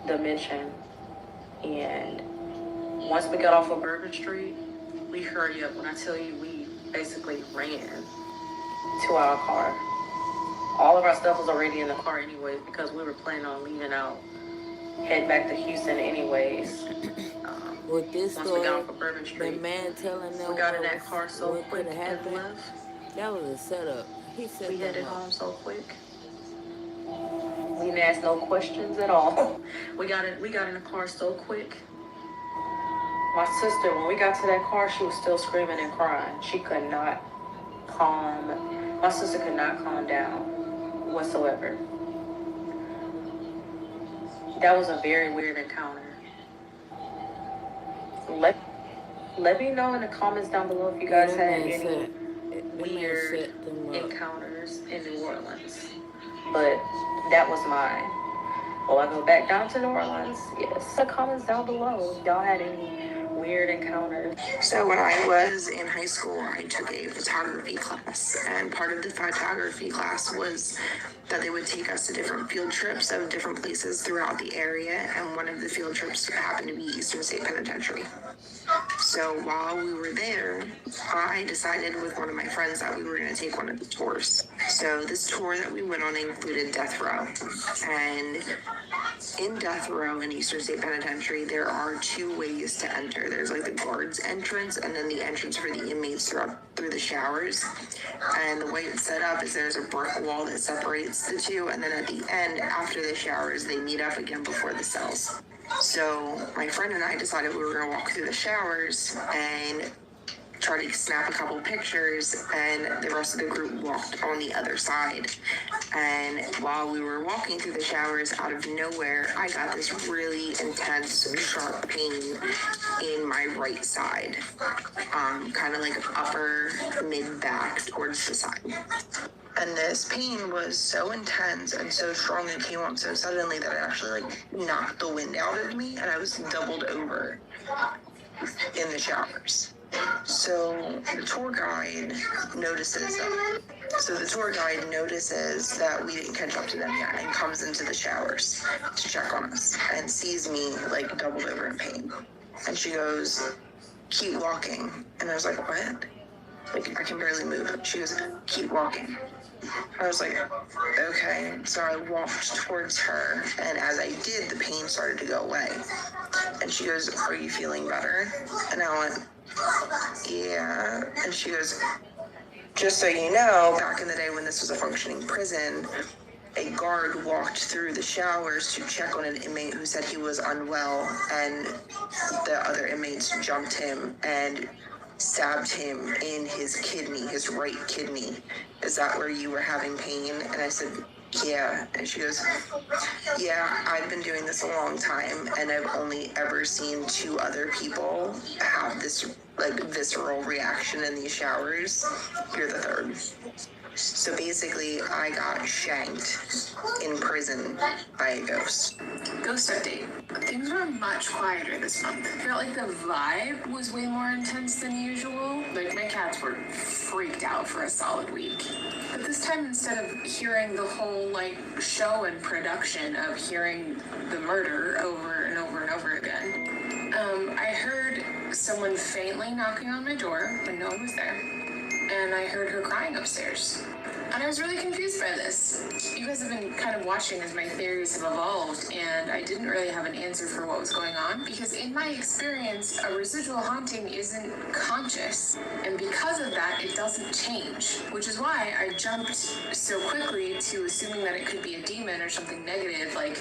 dimension. And once we got off of Bourbon Street, we hurried up. When I tell you, we basically ran to our car. All of our stuff was already in the car anyways because we were planning on leaving out, head back to Houston anyways. With this Once story, we got off of Bourbon Street, the man telling them we got in that car so what quick could have and happened, left. that was a setup. He set We them headed up. home so quick. We didn't ask no questions at all. We got in the car so quick. My sister, when we got to that car, she was still screaming and crying. My sister could not calm down whatsoever. That was a very weird encounter. Let me know in the comments down below if you guys had any weird encounters in New Orleans. But that was mine. Will I go back down to New Orleans? Yes. The comments down below if y'all had any weird encounters. So when I was in high school, I took a photography class, and part of the photography class was that they would take us to different field trips of different places throughout the area, and one of the field trips happened to be Eastern State Penitentiary. So while we were there, I decided with one of my friends that we were going to take one of the tours. So this tour that we went on included death row. And in death row in Eastern State Penitentiary, there are two ways to enter. There's like the guards entrance and then the entrance for the inmates through the showers. And the way it's set up is there's a brick wall that separates the two. And then at the end, after the showers, they meet up again before the cells. So my friend and I decided we were going to walk through the showers and try to snap a couple pictures, and the rest of the group walked on the other side. And while we were walking through the showers, out of nowhere, I got this really intense, sharp pain in my right side, kind of like upper mid-back towards the side. And this pain was so intense and so strong and came on so suddenly that it actually knocked the wind out of me, and I was doubled over in the showers. So the tour guide notices that we didn't catch up to them yet, and comes into the showers to check on us and sees me doubled over in pain. And she goes, "Keep walking." And I was like, "What?" I can barely move. She goes, "Keep walking." I was like, okay. So I walked towards her, and as I did, the pain started to go away. And she goes, "Are you feeling better?" And I went, "Yeah." And she goes, "Just so you know, back in the day when this was a functioning prison, a guard walked through the showers to check on an inmate who said he was unwell, and the other inmates jumped him and stabbed him in his kidney, his right kidney. Is that where you were having pain?" And I said, "Yeah." And she goes, "Yeah, I've been doing this a long time, and I've only ever seen two other people have this visceral reaction in these showers. You're the third." So basically, I got shanked in prison by a ghost. Ghost update. Things were much quieter this month. I felt like the vibe was way more intense than usual. Like, my cats were freaked out for a solid week. But this time, instead of hearing the whole, like, show and production of hearing the murder over and over and over again, I heard someone faintly knocking on my door when no one was there. And I heard her crying upstairs. And I was really confused by this. You guys have been kind of watching as my theories have evolved, and I didn't really have an answer for what was going on, because in my experience, a residual haunting isn't conscious, and because of that, it doesn't change, which is why I jumped so quickly to assuming that it could be a demon or something negative, like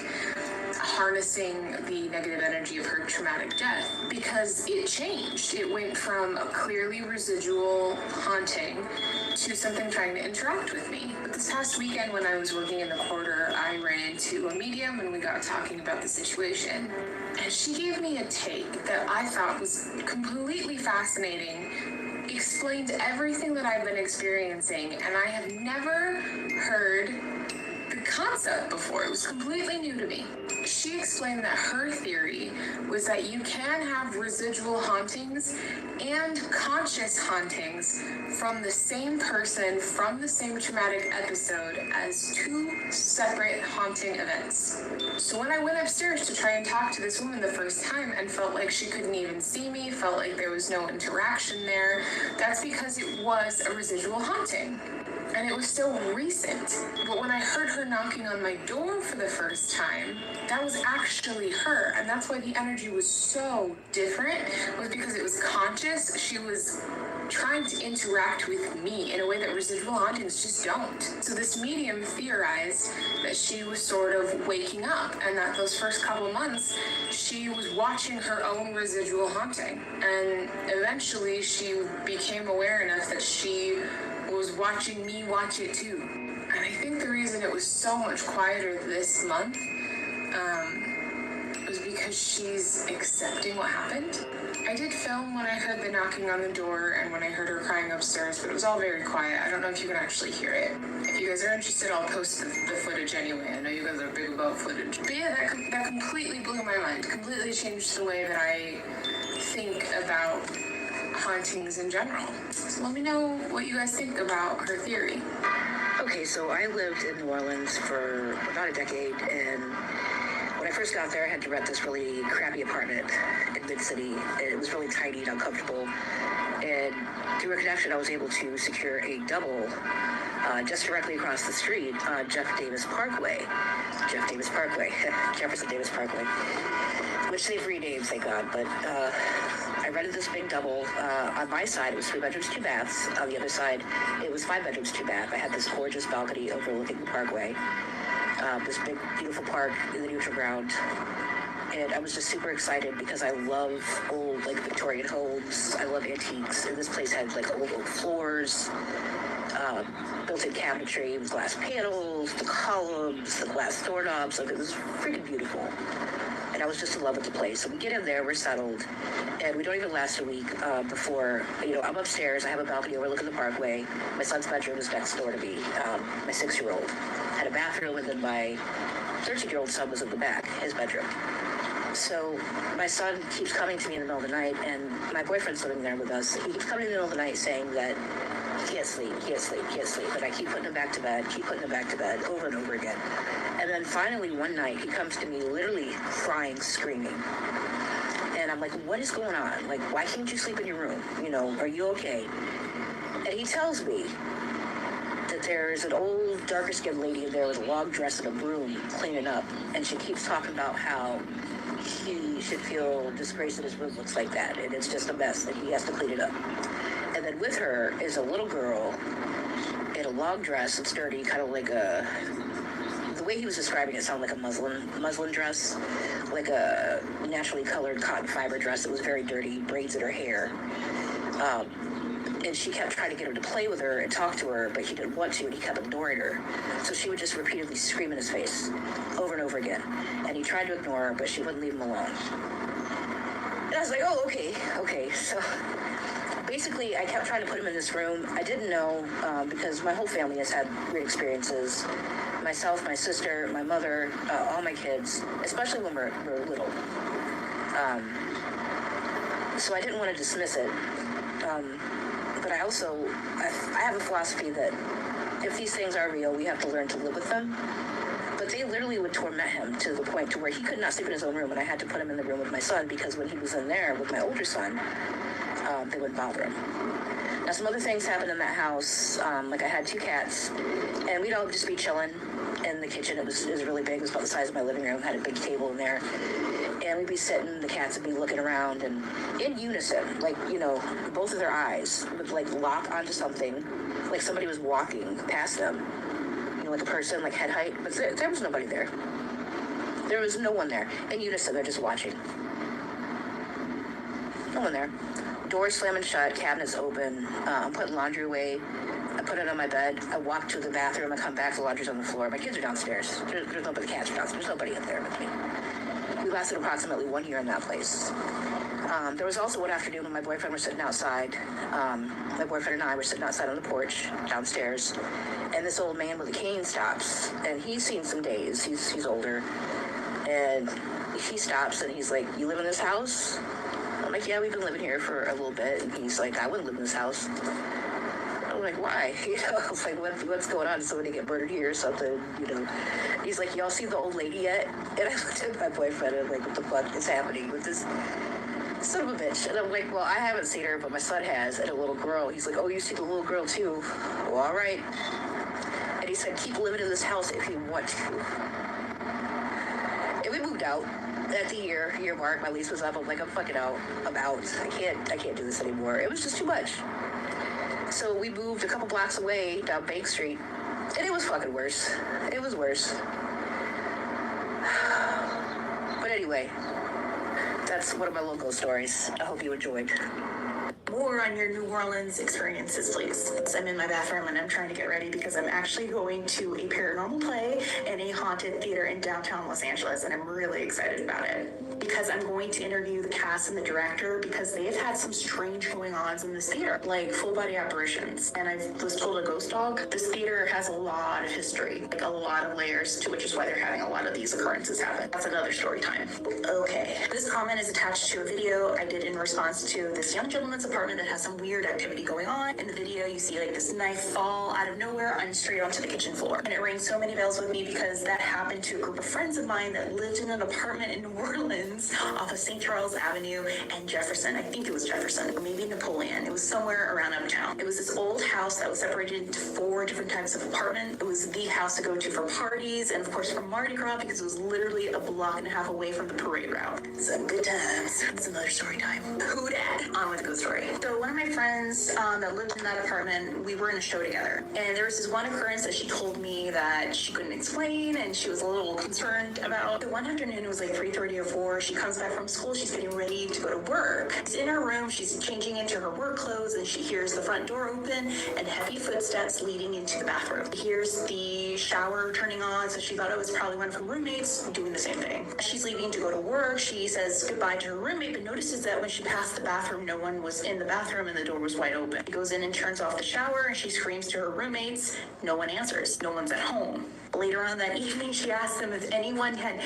harnessing the negative energy of her traumatic death, because it changed. It went from a clearly residual haunting to something trying to interact with me. But this past weekend when I was working in the quarter, I ran into a medium and we got talking about the situation. And she gave me a take that I thought was completely fascinating, explained everything that I've been experiencing, and I have never heard the concept before. It was completely new to me. She explained that her theory was that you can have residual hauntings and conscious hauntings from the same person, from the same traumatic episode, as two separate haunting events. So when I went upstairs to try and talk to this woman the first time and felt like she couldn't even see me, felt like there was no interaction there, that's because it was a residual haunting. And it was still recent. But when I heard her knocking on my door for the first time, that was actually her. And that's why the energy was so different, was because it was conscious. She was trying to interact with me in a way that residual hauntings just don't. So this medium theorized that she was sort of waking up, and that those first couple of months, she was watching her own residual haunting. And eventually she became aware enough that she was watching me watch it too. And I think the reason it was so much quieter this month was because she's accepting what happened. I did film when I heard the knocking on the door and when I heard her crying upstairs, but it was all very quiet. I don't know if you can actually hear it. If you guys are interested, I'll post the footage anyway. I know you guys are big about footage. But yeah, that completely blew my mind. Completely changed the way that I think about hauntings in general. So let me know what you guys think about her theory. Okay, so I lived in New Orleans for about a decade, and when I first got there, I had to rent this really crappy apartment in mid-city. It was really tiny and uncomfortable, and through a connection, I was able to secure a double just directly across the street on Jefferson Davis Parkway, which they've renamed, thank God, but I rented this big double. On my side, it was 3 bedrooms, 2 baths. On the other side, it was 5 bedrooms, 2 baths. I had this gorgeous balcony overlooking the parkway, this big, beautiful park in the neutral ground. And I was just super excited because I love old, like, Victorian homes. I love antiques. And this place had, like, old oak floors, built-in cabinetry with glass panels, the columns, the glass doorknobs. Like, it was freaking beautiful. And I was just in love with the place. So we get in there, we're settled, and we don't even last a week before, I'm upstairs, I have a balcony overlooking the parkway. My son's bedroom is next door to me, my 6-year-old. Had a bathroom, and then my 13-year-old son was in the back, his bedroom. So my son keeps coming to me in the middle of the night, and my boyfriend's living there with us. He keeps coming in the middle of the night saying that he can't sleep. But I keep putting him back to bed, over and over again. And then finally one night, he comes to me literally crying, screaming. And I'm like, what is going on? Like, why can't you sleep in your room? Are you okay? And he tells me that there's an old, darker-skinned lady in there with a long dress and a broom cleaning up. And she keeps talking about how he should feel disgraced that his room looks like that. And it's just a mess, that he has to clean it up. And then with her is a little girl in a long dress. It's dirty, kind of like the way he was describing it sounded like a muslin dress, like a naturally colored cotton fiber dress that was very dirty, braids in her hair. And she kept trying to get him to play with her and talk to her, but he didn't want to, and he kept ignoring her. So she would just repeatedly scream in his face over and over again. And he tried to ignore her, but she wouldn't leave him alone. And I was like, oh, okay. So basically, I kept trying to put him in this room. I didn't know, because my whole family has had weird experiences. Myself, my sister, my mother, all my kids, especially when we're little. So I didn't want to dismiss it. But I also, I have a philosophy that if these things are real, we have to learn to live with them. But they literally would torment him to the point to where he could not sleep in his own room, and I had to put him in the room with my son, because when he was in there with my older son, they wouldn't bother him. Now, some other things happened in that house. Like I had 2 cats, and we'd all just be chilling in the kitchen. It was really big. It was about the size of my living room. Had a big table in there. And we'd be sitting, the cats would be looking around, and in unison, like, you know, both of their eyes would, like, lock onto something, like somebody was walking past them, you know, like a person, like head height, but there was nobody there. There was no one there. In unison, they're just watching. No one there. Doors slamming shut, cabinets open, I'm putting laundry away. I put it on my bed. I walk to the bathroom. I come back, the laundry's on the floor. My kids are downstairs. There's nobody, the cats are downstairs. There's nobody up there with me. We lasted approximately 1 year in that place. There was also one afternoon when my boyfriend was sitting outside. My boyfriend and I were sitting outside on the porch downstairs, and this old man with a cane stops, and he's seen some days. He's older, and he stops and he's like, "You live in this house?" I'm like, "Yeah, we've been living here for a little bit." And he's like, "I wouldn't live in this house." I'm like, "Why?" You know, it's like, what's going on? Did somebody get murdered here or something? You know. He's like, "Y'all see the old lady yet?" And I looked at my boyfriend and I'm like, "What the fuck is happening with this son of a bitch?" And I'm like, "Well, I haven't seen her, but my son has, and a little girl." He's like, "Oh, you see the little girl too?" Well, all right. And he said, "Keep living in this house if you want to." And we moved out at the year mark. My lease was up. I'm like, "I'm fucking out. I'm out. I can't do this anymore." It was just too much. So we moved a couple blocks away down Bank Street, and it was fucking worse. It was worse. But anyway, that's one of my local stories. I hope you enjoyed. More on your New Orleans experiences, please. I'm in my bathroom and I'm trying to get ready because I'm actually going to a paranormal play in a haunted theater in downtown Los Angeles, and I'm really excited about it because I'm going to interview the cast and the director because they've had some strange going-ons in this theater, like full-body apparitions. And I was told a ghost dog. This theater has a lot of history, like a lot of layers to, which is why they're having a lot of these occurrences happen. That's another story time. Okay, this comment is attached to a video I did in response to this young gentleman's apartment that has some weird activity going on. In the video, you see like this knife fall out of nowhere and straight onto the kitchen floor. And it rang so many bells with me because that happened to a group of friends of mine that lived in an apartment in New Orleans off of St. Charles Avenue and Jefferson. I think it was Jefferson, or maybe Napoleon. It was somewhere around uptown. It was this old house that was separated into 4 different types of apartment. It was the house to go to for parties and of course for Mardi Gras because it was literally a block and a half away from the parade route. Some good times. It's another story time. Who dat? On with the ghost story. So one of my friends that lived in that apartment, we were in a show together. And there was this one occurrence that she told me that she couldn't explain and she was a little concerned about. The one afternoon, it was like 3:30 or 4. She comes back from school. She's getting ready to go to work. She's in her room. She's changing into her work clothes and she hears the front door open and heavy footsteps leading into the bathroom. She hears the shower turning on. So she thought it was probably one of her roommates doing the same thing. As she's leaving to go to work, she says goodbye to her roommate, but notices that when she passed the bathroom, no one was in the bathroom and the door was wide open. She goes in and turns off the shower and she screams to her roommates. No one answers. No one's at home. Later on that evening, she asked them if anyone had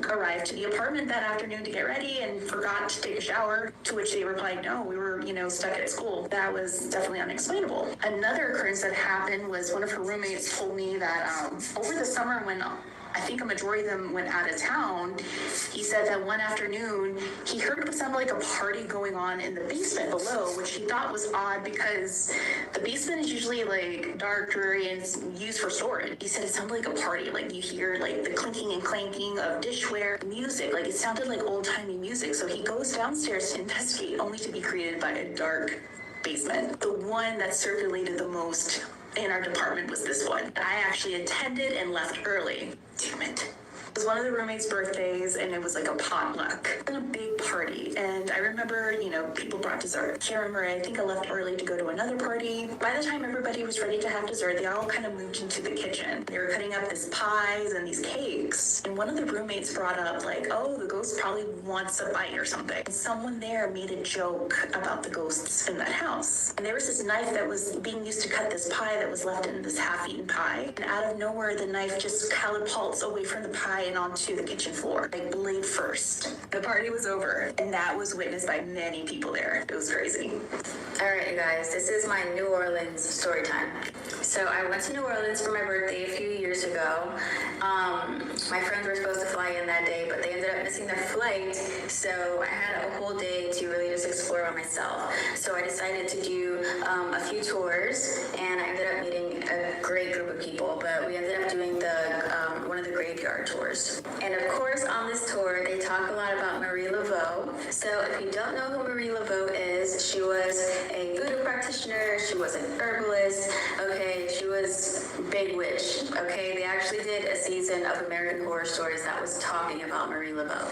arrived to the apartment that afternoon to get ready and forgot to take a shower, to which they replied, no, we were, stuck at school. That was definitely unexplainable. Another occurrence that happened was one of her roommates told me that over the summer when I think a majority of them went out of town, he said that one afternoon he heard what sounded like a party going on in the basement below, which he thought was odd because the basement is usually like dark, dreary, and it's used for storage. He said it sounded like a party, like you hear like the clinking and clanking of dishware, music, like it sounded like old-timey music. So he goes downstairs to investigate, only to be greeted by a dark basement. The one that circulated the most in our department was this one. I actually attended and left early. Damn it. It was one of the roommates' birthdays, and it was like a potluck. It was a big party, and I remember, people brought dessert. I remember, I think I left early to go to another party. By the time everybody was ready to have dessert, they all kind of moved into the kitchen. They were cutting up these pies and these cakes, and one of the roommates brought up, like, oh, the ghost probably wants a bite or something. And someone there made a joke about the ghosts in that house. And there was this knife that was being used to cut this pie that was left in this half-eaten pie. And out of nowhere, the knife just catapults away from the pie and onto the kitchen floor, like blade first. The party was over, and that was witnessed by many people there. It was crazy. All right, you guys, this is my New Orleans story time. So I went to New Orleans for my birthday a few years ago. My friends were supposed to fly in that day, but they ended up missing their flight. So I had a whole day to really just explore by myself. So I decided to do a few tours, and I ended up meeting a great group of people, but we ended up doing one of the graveyard tours. And of course, on this tour, they talk a lot about Marie Laveau. So if you don't know who Marie Laveau is, she was a voodoo practitioner, she was an herbalist, okay, she was big witch, okay. They actually did a season of American Horror Stories that was talking about Marie Laveau.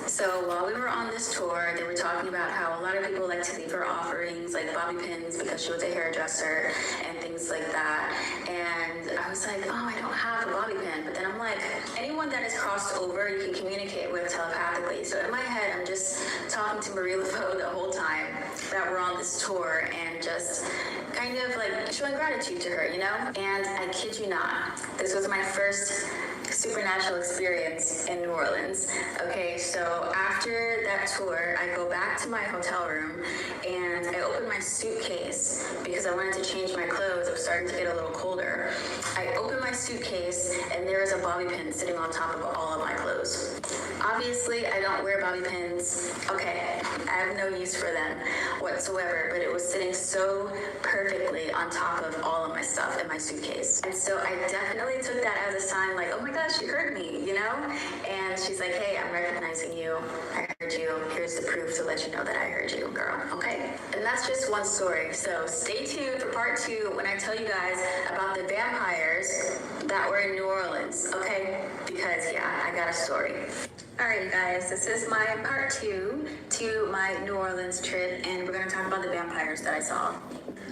So while we were on this tour, they were talking about how a lot of people like to leave her offerings, like bobby pins, because she was a hairdresser and things like that. And I was like, oh, I don't have a bobby pin. But then I'm like, anyone that is crossed over, you can communicate with telepathically. So in my head, I'm just talking to Marie Laveau the whole time that we're on this tour and just kind of like showing gratitude to her, And I kid you not, this was my first supernatural experience in New Orleans. Okay, so after that tour, I go back to my hotel room and I open my suitcase because I wanted to change my clothes. It was starting to get a little colder. I open my suitcase and there is a bobby pin sitting on top of all of my clothes. Obviously, I don't wear bobby pins. Okay, I have no use for them whatsoever, but it was sitting so perfectly on top of all of my stuff in my suitcase. And so I definitely took that as a sign, like, oh my gosh, you heard me, And she's like, hey, I'm recognizing you. I heard you. Here's the proof to let you know that I heard you, girl. Okay? And that's just one story. So stay tuned for part 2 when I tell you guys about the vampires that were in New Orleans, okay? Because, yeah, I got a story. All right, you guys, this is my part 2 to my New Orleans trip, and we're going to talk about the vampires that I saw.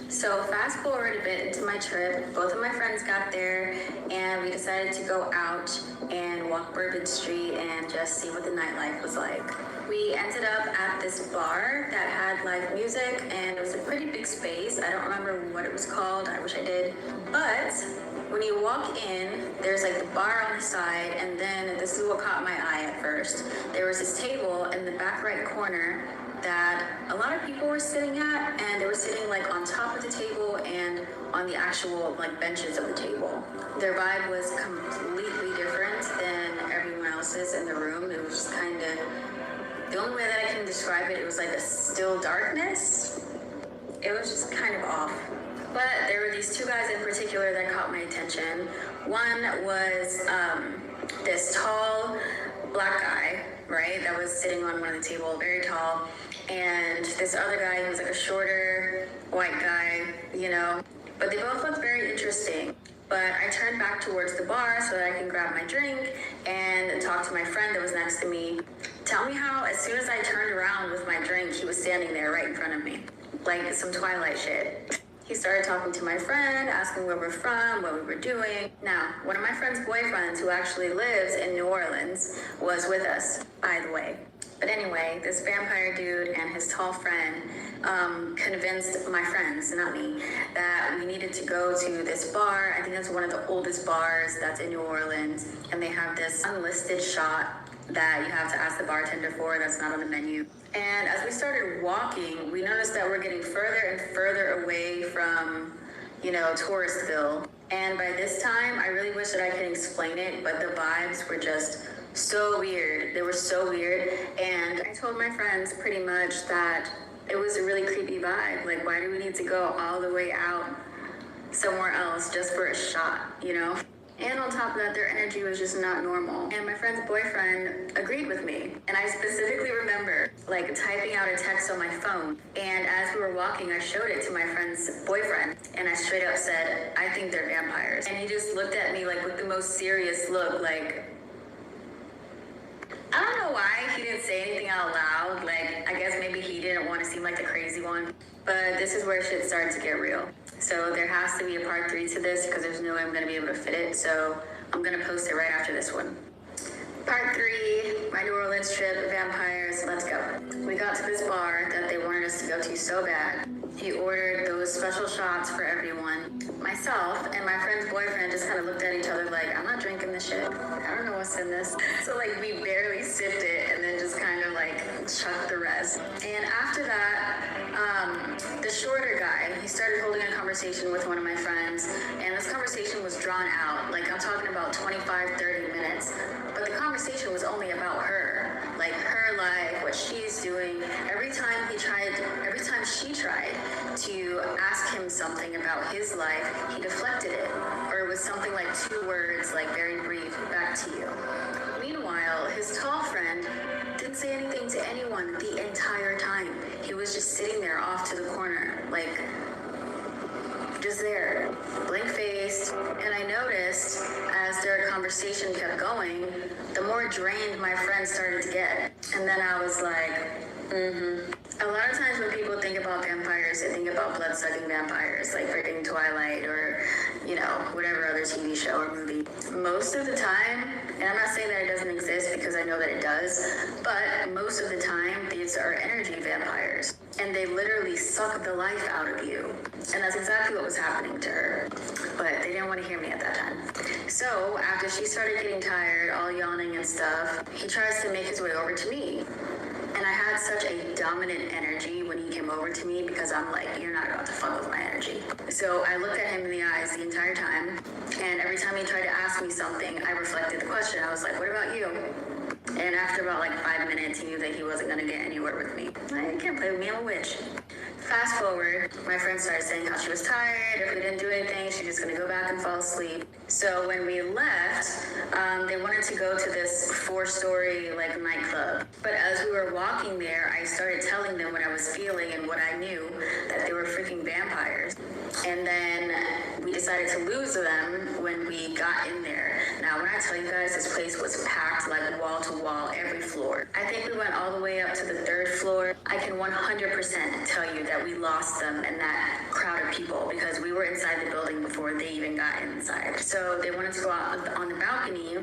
So fast forward a bit into my trip, both of my friends got there, and we decided to go out and walk Bourbon Street and just see what the nightlife was like. We ended up at this bar that had live music, and it was a pretty big space. I don't remember what it was called. I wish I did. But when you walk in, there's like the bar on the side, and then this is what caught my eye at first. There was this table in the back right corner that a lot of people were sitting at, and they were sitting like on top of the table and on the actual like benches of the table. Their vibe was completely different than everyone else's in the room. It was just kind of, the only way that I can describe it, it was like a still darkness. It was just kind of off. But there were these 2 guys in particular that caught my attention. One was this tall black guy, right, that was sitting on one of the tables, very tall. And this other guy who was like a shorter white guy, But they both looked very interesting. But I turned back towards the bar so that I can grab my drink and talk to my friend that was next to me. Tell me how, as soon as I turned around with my drink, he was standing there right in front of me. Like some Twilight shit. He started talking to my friend, asking where we're from, what we were doing. Now, one of my friend's boyfriends, who actually lives in New Orleans, was with us, by the way. But anyway, this vampire dude and his tall friend convinced my friends, not me, that we needed to go to this bar. I think that's one of the oldest bars that's in New Orleans. And they have this unlisted shot that you have to ask the bartender for that's not on the menu. And as we started walking, we noticed that we're getting further and further away from, Touristville. And by this time, I really wish that I could explain it, but the vibes were just so weird. They were so weird. And I told my friends pretty much that it was a really creepy vibe. Like, why do we need to go all the way out somewhere else just for a shot, And on top of that, their energy was just not normal. And my friend's boyfriend agreed with me. And I specifically remember, typing out a text on my phone. And as we were walking, I showed it to my friend's boyfriend. And I straight up said, I think they're vampires. And he just looked at me, with the most serious look, why he didn't say anything out loud. Like, I guess maybe he didn't want to seem like the crazy one. But this is where shit started to get real. So there has to be a part 3 to this because there's no way I'm going to be able to fit it. So I'm going to post it right after this one. Part 3, my New Orleans trip, vampires, let's go. We got to this bar that they wanted us to go to so bad. He ordered those special shots for everyone. Myself and my friend's boyfriend just kind of looked at each other like, I'm not drinking this shit. I don't know what's in this. So like we barely sipped it and then just kind of like chucked the rest. And after that, the shorter guy, he started holding a conversation with one of my friends, and this conversation was drawn out. Like I'm talking about 25, 30 minutes. But the conversation was only about her, like her life, what she's doing. Every time she tried to ask him something about his life, he deflected it, or it was something like 2 words, like very brief, back to you. Meanwhile, his tall friend didn't say anything to anyone the entire time. He was just sitting there off to the corner, like just there, blank-faced. And I noticed as their conversation kept going, the more drained my friend started to get. And then I was like, A lot of times when people think about vampires, they think about blood-sucking vampires, like freaking Twilight or, you know, whatever other TV show or movie. Most of the time, and I'm not saying that it doesn't exist because I know that it does, but most of the time, these are energy vampires. And they literally suck the life out of you. And that's exactly what was happening to her. But they didn't want to hear me at that time. So after she started getting tired, all yawning and stuff, he tries to make his way over to me. And I had such a dominant energy when he came over to me because I'm like, you're not about to fuck with my energy. So I looked at him in the eyes the entire time. And every time he tried to ask me something, I reflected the question. I was like, what about you? And after about like 5 minutes, he knew that he wasn't going to get anywhere with me. I can't play with me, I'm a witch. Fast forward, my friend started saying how she was tired. If we didn't do anything, she's just going to go back and fall asleep. So when we left, they wanted to go to this 4-story like nightclub. But as we were walking there, I started telling them what I was feeling and what I knew, that they were freaking vampires. And then we decided to lose them when we got in there. Now, when I tell you guys, this place was packed like wall to wall, every floor. I think we went all the way up to the 3rd floor. I can 100% tell you that we lost them in that crowd of people because we were inside the building before they even got inside. So they wanted to go out on the balcony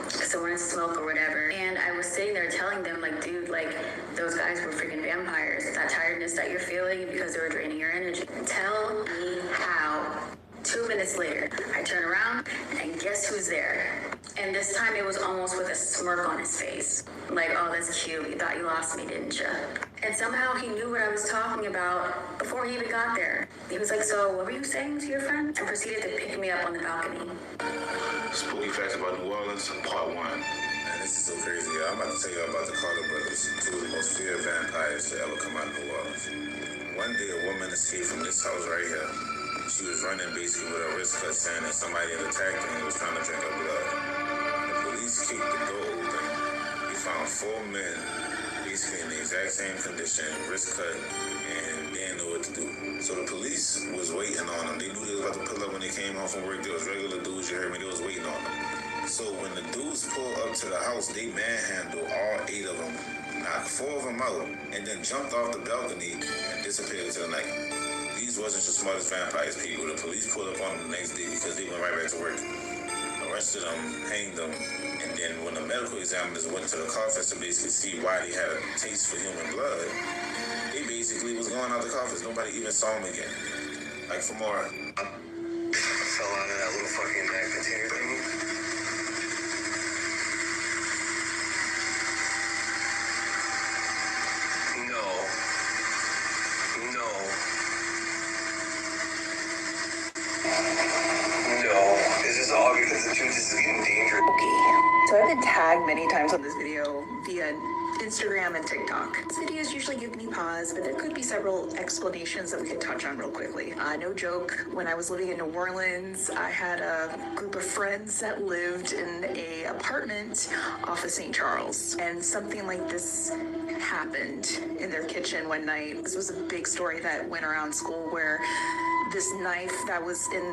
because they wanted to smoke or whatever. And I was sitting there telling them, like, dude, like, those guys were freaking vampires. That tiredness that you're feeling because they were draining your energy. Tell me how. 2 minutes later, I turn around and guess who's there? And this time it was almost with a smirk on his face. Like, oh, that's cute. You thought you lost me, didn't you? And somehow he knew what I was talking about before he even got there. He was like, so what were you saying to your friend? And proceeded to pick me up on the balcony. Spooky facts about New Orleans, part 1. Man, this is so crazy. I'm about to tell you about the Carter brothers, 2 of the most feared vampires to ever come out of New Orleans. One day, a woman escaped from this house right here. She was running basically with her wrist cut, saying that somebody had attacked her and was trying to drink her blood. The police kicked the door open. They found 4 men, basically in the exact same condition, wrist cut, and they didn't know what to do. So the police was waiting on them. They knew they was about to pull up when they came home from work. There was regular dudes, you heard me, they was waiting on them. So when the dudes pulled up to the house, they manhandled all 8 of them, knocked 4 of them out, and then jumped off the balcony and disappeared into the night. These wasn't the smartest vampires, people. The police pulled up on them the next day because they went right back to work. Arrested them, hanged them, and then when the medical examiners went to the coffins to basically see why they had a taste for human blood, they basically was going out the coffins. Nobody even saw them again. Like for more. I fell out of that little fucking bag container thing. So I've been tagged many times on this video via Instagram and TikTok. This videos usually give me pause, but there could be several explanations that we could touch on real quickly. No joke, when I was living in New Orleans, I had a group of friends that lived in a apartment off of St. Charles, and something like this happened in their kitchen one night. This was a big story that went around school where this knife that was in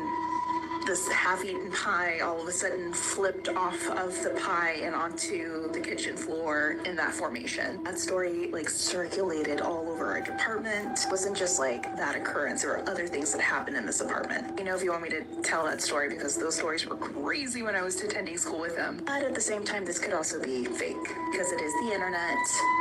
this half-eaten pie all of a sudden flipped off of the pie and onto the kitchen floor in that formation. That story like circulated all over our department. It wasn't just like that occurrence. There were other things that happened in this apartment. You know, if you want me to tell that story, because those stories were crazy when I was attending school with them. But at the same time, this could also be fake because it is the internet.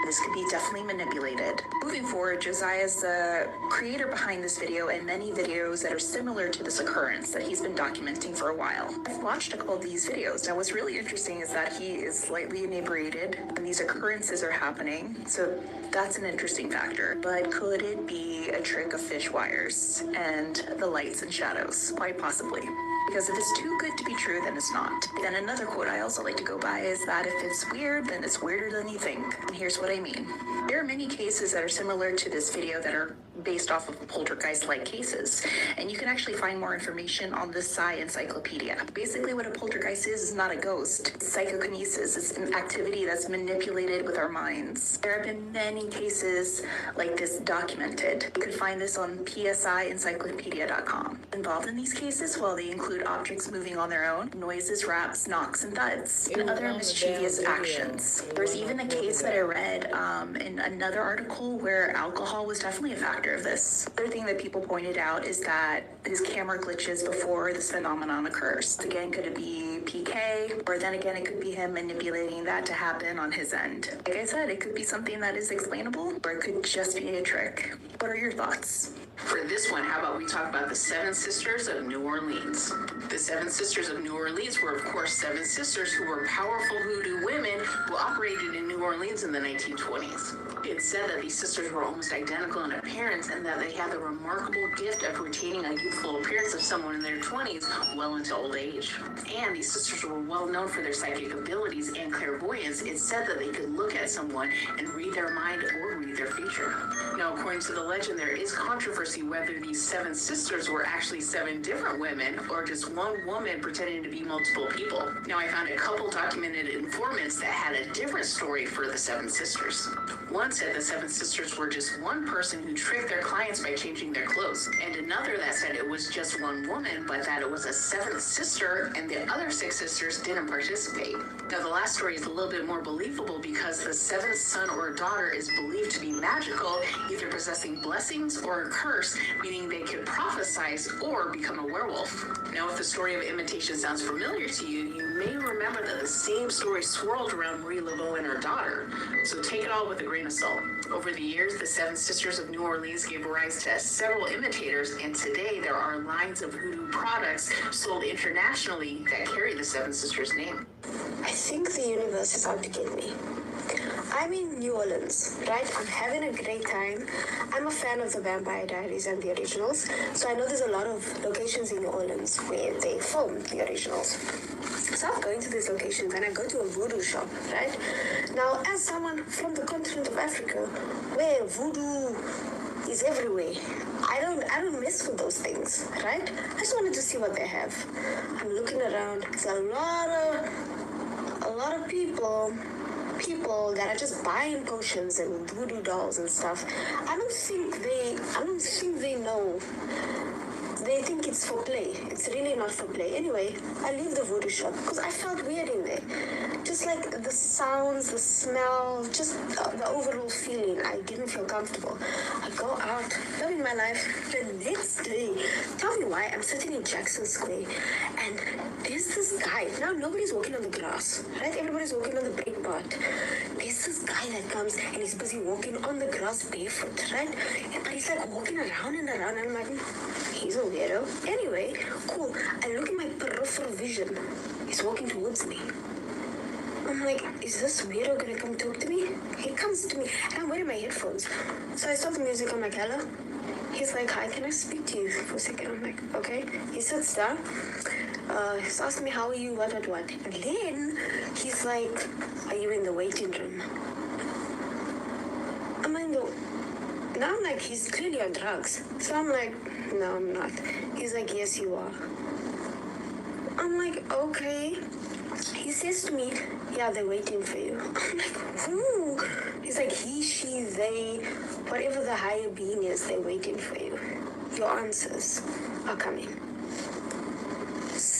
This could be definitely manipulated. Moving forward, Josiah is the creator behind this video and many videos that are similar to this occurrence that he's been documenting for a while. I've watched a couple of these videos. Now, what's really interesting is that he is slightly inebriated and these occurrences are happening. So that's an interesting factor. But could it be a trick of fish wires and the lights and shadows? Quite possibly. Because if it's too good to be true, then it's not. Then another quote I also like to go by is that if it's weird, then it's weirder than you think. And here's what I mean. There are many cases that are similar to this video that are based off of poltergeist-like cases. And you can actually find more information on the Psi Encyclopedia. Basically what a poltergeist is not a ghost. It's psychokinesis. It's an activity that's manipulated with our minds. There have been many cases like this documented. You can find this on psiencyclopedia.com. Involved in these cases, well, they include objects moving on their own, noises, raps, knocks, and thuds, and other mischievous actions. There's even a case that I read in another article where alcohol was definitely a factor of this. Other thing that people pointed out is that his camera glitches before this phenomenon occurs. Again, could it be PK? Or then again, it could be him manipulating that to happen on his end. Like I said, it could be something that is explainable, or it could just be a trick. What are your thoughts? For this one, how about we talk about the Seven Sisters of New Orleans? The Seven Sisters of New Orleans were, of course, seven sisters who were powerful hoodoo women who operated in New Orleans in the 1920s. It's said that these sisters were almost identical in appearance and that they had the remarkable gift of retaining a youthful appearance of someone in their 20s well into old age. And these sisters were well known for their psychic abilities and clairvoyance. It's said that they could look at someone and read their mind or read their future. Now, according to the legend, there is controversy whether these seven sisters were actually seven different women or just one woman pretending to be multiple people. Now, I found a couple documented informants that had a different story for the seven sisters. One said the seven sisters were just one person who tricked their clients by changing their clothes, and another that said it was just one woman, but that it was a seventh sister and the other six sisters didn't participate. Now, the last story is a little bit more believable because the seventh son or daughter is believed to be magical, either possessing blessings or a curse, meaning they could prophesize or become a werewolf. Now, if the story of imitation sounds familiar to you, you may remember that the same story swirled around Marie Laveau and her daughter, so take it all with a grain of salt. Over the years, the Seven Sisters of New Orleans gave rise to several imitators, and today there are lines of hoodoo products sold internationally that carry the Seven Sisters name. I think the universe is out to get me. I'm in New Orleans, right? I'm having a great time. I'm a fan of the Vampire Diaries and the originals, so I know there's a lot of locations in New Orleans where they filmed the originals. So I'm going to these locations and I go to a voodoo shop, right? Now, as someone from the continent of Africa, where voodoo is everywhere, I don't mess with those things, right? I just wanted to see what they have. I'm looking around. There's a lot of people that are just buying potions and voodoo dolls and stuff. I don't think they know. They think it's for play. It's really not for play. Anyway, I leave the voodoo shop because I felt weird in there. Just like the sounds, the smell, just the overall feeling. I didn't feel comfortable. I go out, living my life. The next day, tell me why, I'm sitting in Jackson Square and there's this guy. Now nobody's walking on the grass, right? Everybody's walking on the big part. There's this guy that comes and he's busy walking on the grass barefoot, right? But he's like walking around and around and I'm like, he's a weirdo. Anyway, cool. I look at my peripheral vision. He's walking towards me. I'm like, is this weirdo gonna come talk to me? He comes to me and I'm wearing my headphones. So I stop the music. I'm like, hello? He's like, hi, can I speak to you for a second? I'm like, okay. He sits down. He's asking me, how are you, what. And then he's like, are you in the waiting room? Now I'm like, he's clearly on drugs. So I'm like, no, I'm not. He's like, yes, you are. I'm like, okay. He says to me, yeah, they're waiting for you. I'm like, who? He's like, he, she, they, whatever the higher being is, they're waiting for you. Your answers are coming.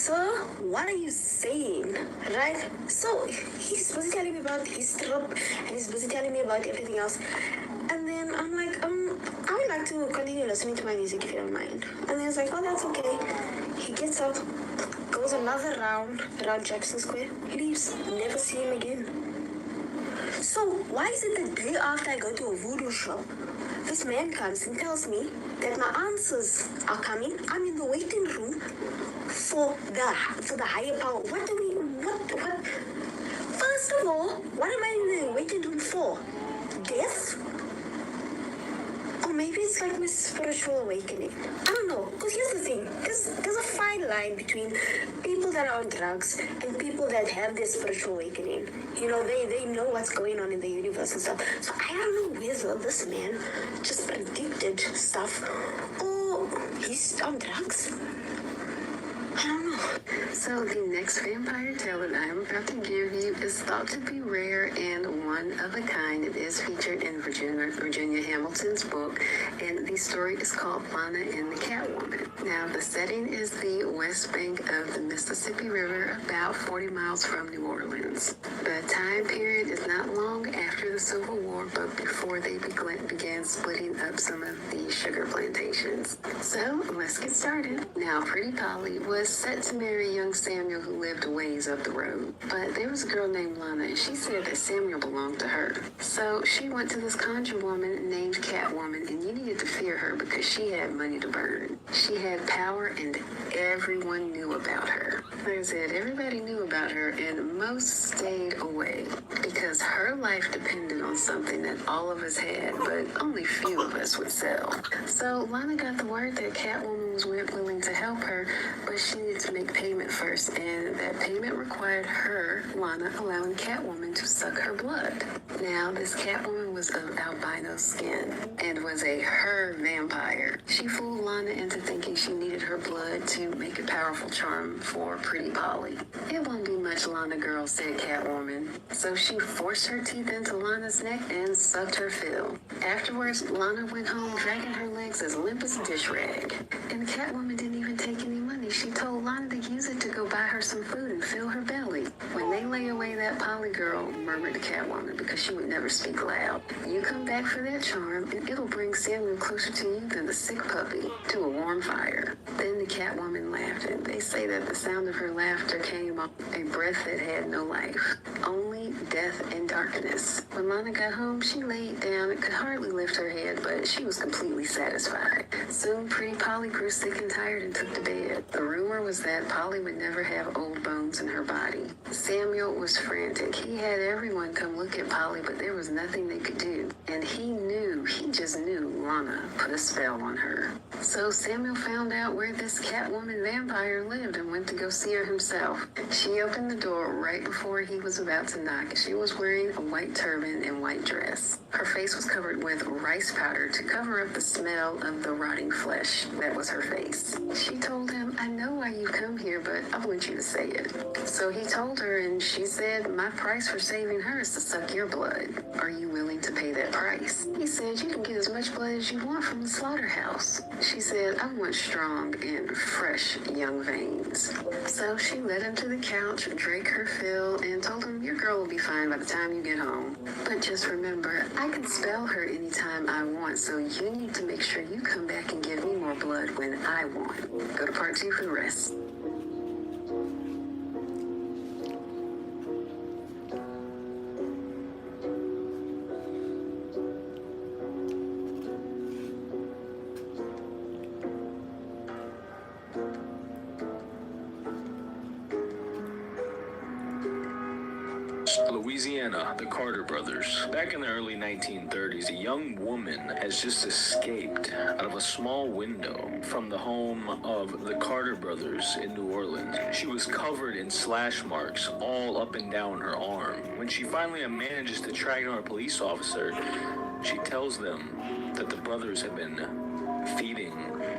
sir, what are you saying? Right? So he's busy telling me about his trip and he's busy telling me about everything else. And then I'm like, I would like to continue listening to my music if you don't mind. And then he's like, oh, that's okay. He gets up, goes another round around Jackson Square, leaves, never see him again. So why is it the day after I go to a voodoo shop, this man comes and tells me that my answers are coming. I'm in the waiting room for the higher power. What? First of all, what am I in the waiting room for? Death? Or maybe it's like my spiritual awakening. I don't know. Because here's the thing. There's a fine line between people that are on drugs and people that have their spiritual awakening. You know, they know what's going on in the universe and stuff. So I don't know whether this man just predicted stuff or he's on drugs. I don't know. So the next vampire tale that I am about to give you is thought to be rare and one of a kind. It is featured in Virginia Hamilton's book, and the story is called Lana and the Catwoman. Now, the setting is the west bank of the Mississippi River, about 40 miles from New Orleans. The time period is not long after the Civil War, but before they began splitting up some of the sugar plantations. So, let's get started. Now, Pretty Polly was set to marry young Samuel, who lived a ways up the road. But there was a girl named Lana, and she said that Samuel belonged to her. So she went to this conjure woman named Catwoman, and you needed to fear her because she had money to burn. She had power, and everyone knew about her. Like I said, everybody knew about her, and most stayed away because her life depended on something that all of us had, but only few of us would sell. So Lana got the word that Catwoman was willing to help her, but she needed to make payment first, and that payment required her, Lana, allowing Catwoman to suck her blood. Now, this Catwoman was of albino skin and was a her vampire. She fooled Lana into thinking she needed her blood to make a powerful charm for Pretty Polly. It won't be much, Lana girl, said Catwoman. So she forced her teeth into Lana's neck and sucked her fill. Afterwards, Lana went home dragging her legs as limp as a dish rag. And Catwoman didn't even take any money. She told Lana to use it to go buy her some food and fill her belly. When they lay away, that Polly girl murmured to Catwoman because she would never speak loud. You come back for that charm, and it'll bring Samuel closer to you than the sick puppy to a warm fire. Then the Catwoman laughed, and they say that the sound of her laughter came off a breath that had no life, only death and darkness. When Lana got home, she laid down and could hardly lift her head, but she was completely satisfied. Soon, Pretty Polly grew sick and tired and took to bed. The rumor was that Polly would never have old bones in her body. Samuel was frantic. He had everyone come look at Polly, but there was nothing they could do. And he just knew Lana put a spell on her. So Samuel found out where this Catwoman vampire lived and went to go see her himself. She opened the door right before he was about to knock. She was wearing a white turban and white dress. Her face was covered with rice powder to cover up the smell of the rotting flesh that was her face. She told him, I know why you come here, but I want you to say it. So he told her, and she said, my price for saving her is to suck your blood. Are you willing to pay that price? He said, you can get as much blood as you want from the slaughterhouse. She said, I want strong and fresh young veins. So she led him to the couch, drank her fill, and told him, your girl will be fine by the time you get home. But just remember, I can spell her anytime I want, so you need to make sure you come back and give me more blood when I want. Go to part 2 for the rest. Louisiana, the Carter brothers. Back in the early 1930s, a young woman has just escaped out of a small window from the home of the Carter brothers in New Orleans. She was covered in slash marks all up and down her arm. When she finally manages to track down a police officer, she tells them that the brothers have been feeding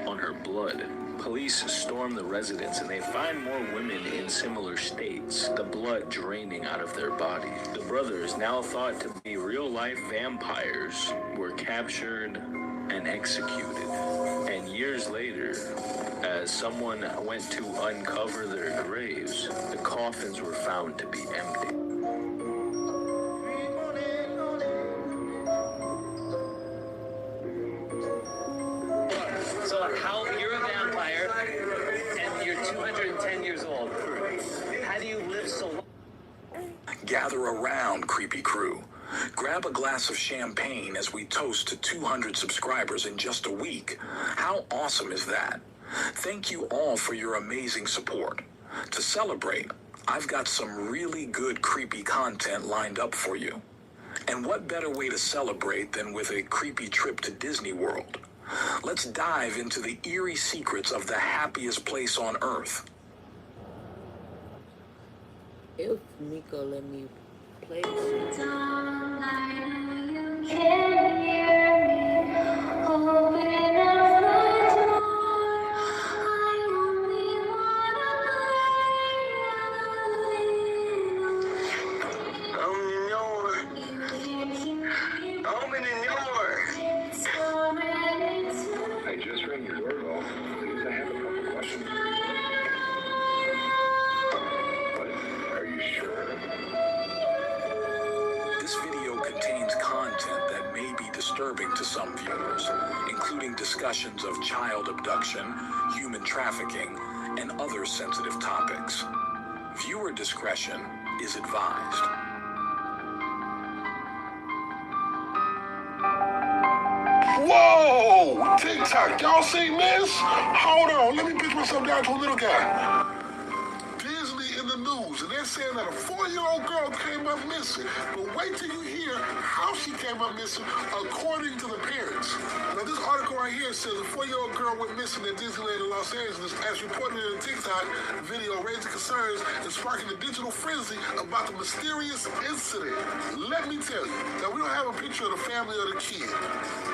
on her blood. Police storm the residence and they find more women in similar states, the blood draining out of their bodies. The brothers, now thought to be real-life vampires, were captured and executed. And years later, as as someone went to uncover their graves, the coffins were found to be empty. So you're a vampire and you're 210 years old. How do you live so long? Gather around, creepy crew. Grab a glass of champagne as we toast to 200 subscribers in just a week. How awesome is that? Thank you all for your amazing support. To celebrate, I've got some really good creepy content lined up for you. And what better way to celebrate than with a creepy trip to Disney World? Let's dive into the eerie secrets of the happiest place on Earth. If Miko let me play this. I just rang your doorbell. Please, I have a couple questions. But are you sure? This video contains content that may be disturbing to some viewers, including discussions of child abduction, human trafficking, and other sensitive topics. Viewer discretion is advised. Whoa! TikTok, y'all seen this? Hold on, let me pitch myself down to a little guy. Disney in the news, and they're saying that a 4-year-old girl came up missing. But wait till you hear how she came up missing according to the parents. Now this article right here says a 4-year-old girl went missing at Disneyland in Los Angeles as reported in a TikTok video raising concerns and sparking a digital frenzy about the mysterious incident. Let me tell you, now we don't have a picture of the family or the kid.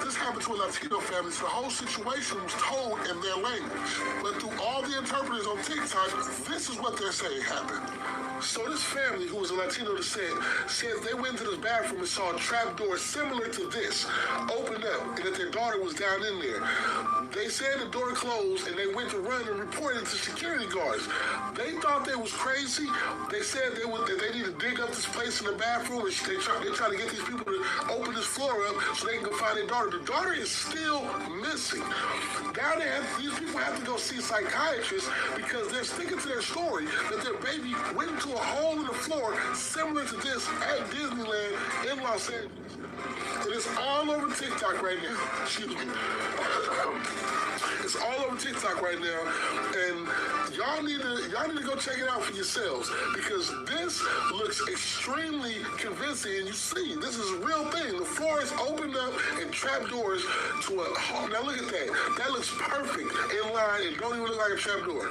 This happened to a Latino family, so the whole situation was told in their language. But through all the interpreters on TikTok, this is what they're saying happened. So this family, who was a Latino descent, said they went to this bathroom and saw a trap door similar to this opened up, and that their daughter was down in there. They said the door closed, and they went to run and report it to security guards. They thought they was crazy. They said that they need to dig up this place in the bathroom, and they try to get these people to open this floor up so they can go find their daughter. The daughter is still missing. Now these people have to go see psychiatrists because they're sticking to their story that their baby went into a hole in the floor similar to this at Disneyland in Los Angeles. And it's all over TikTok right now. Excuse me. It's all over TikTok right now, and y'all need to go check it out for yourselves because this looks extremely convincing. And you see, this is a real thing. The floor is opened up and trap doors to a hole. Now look at that. That looks perfect in line and don't even look like a trap door.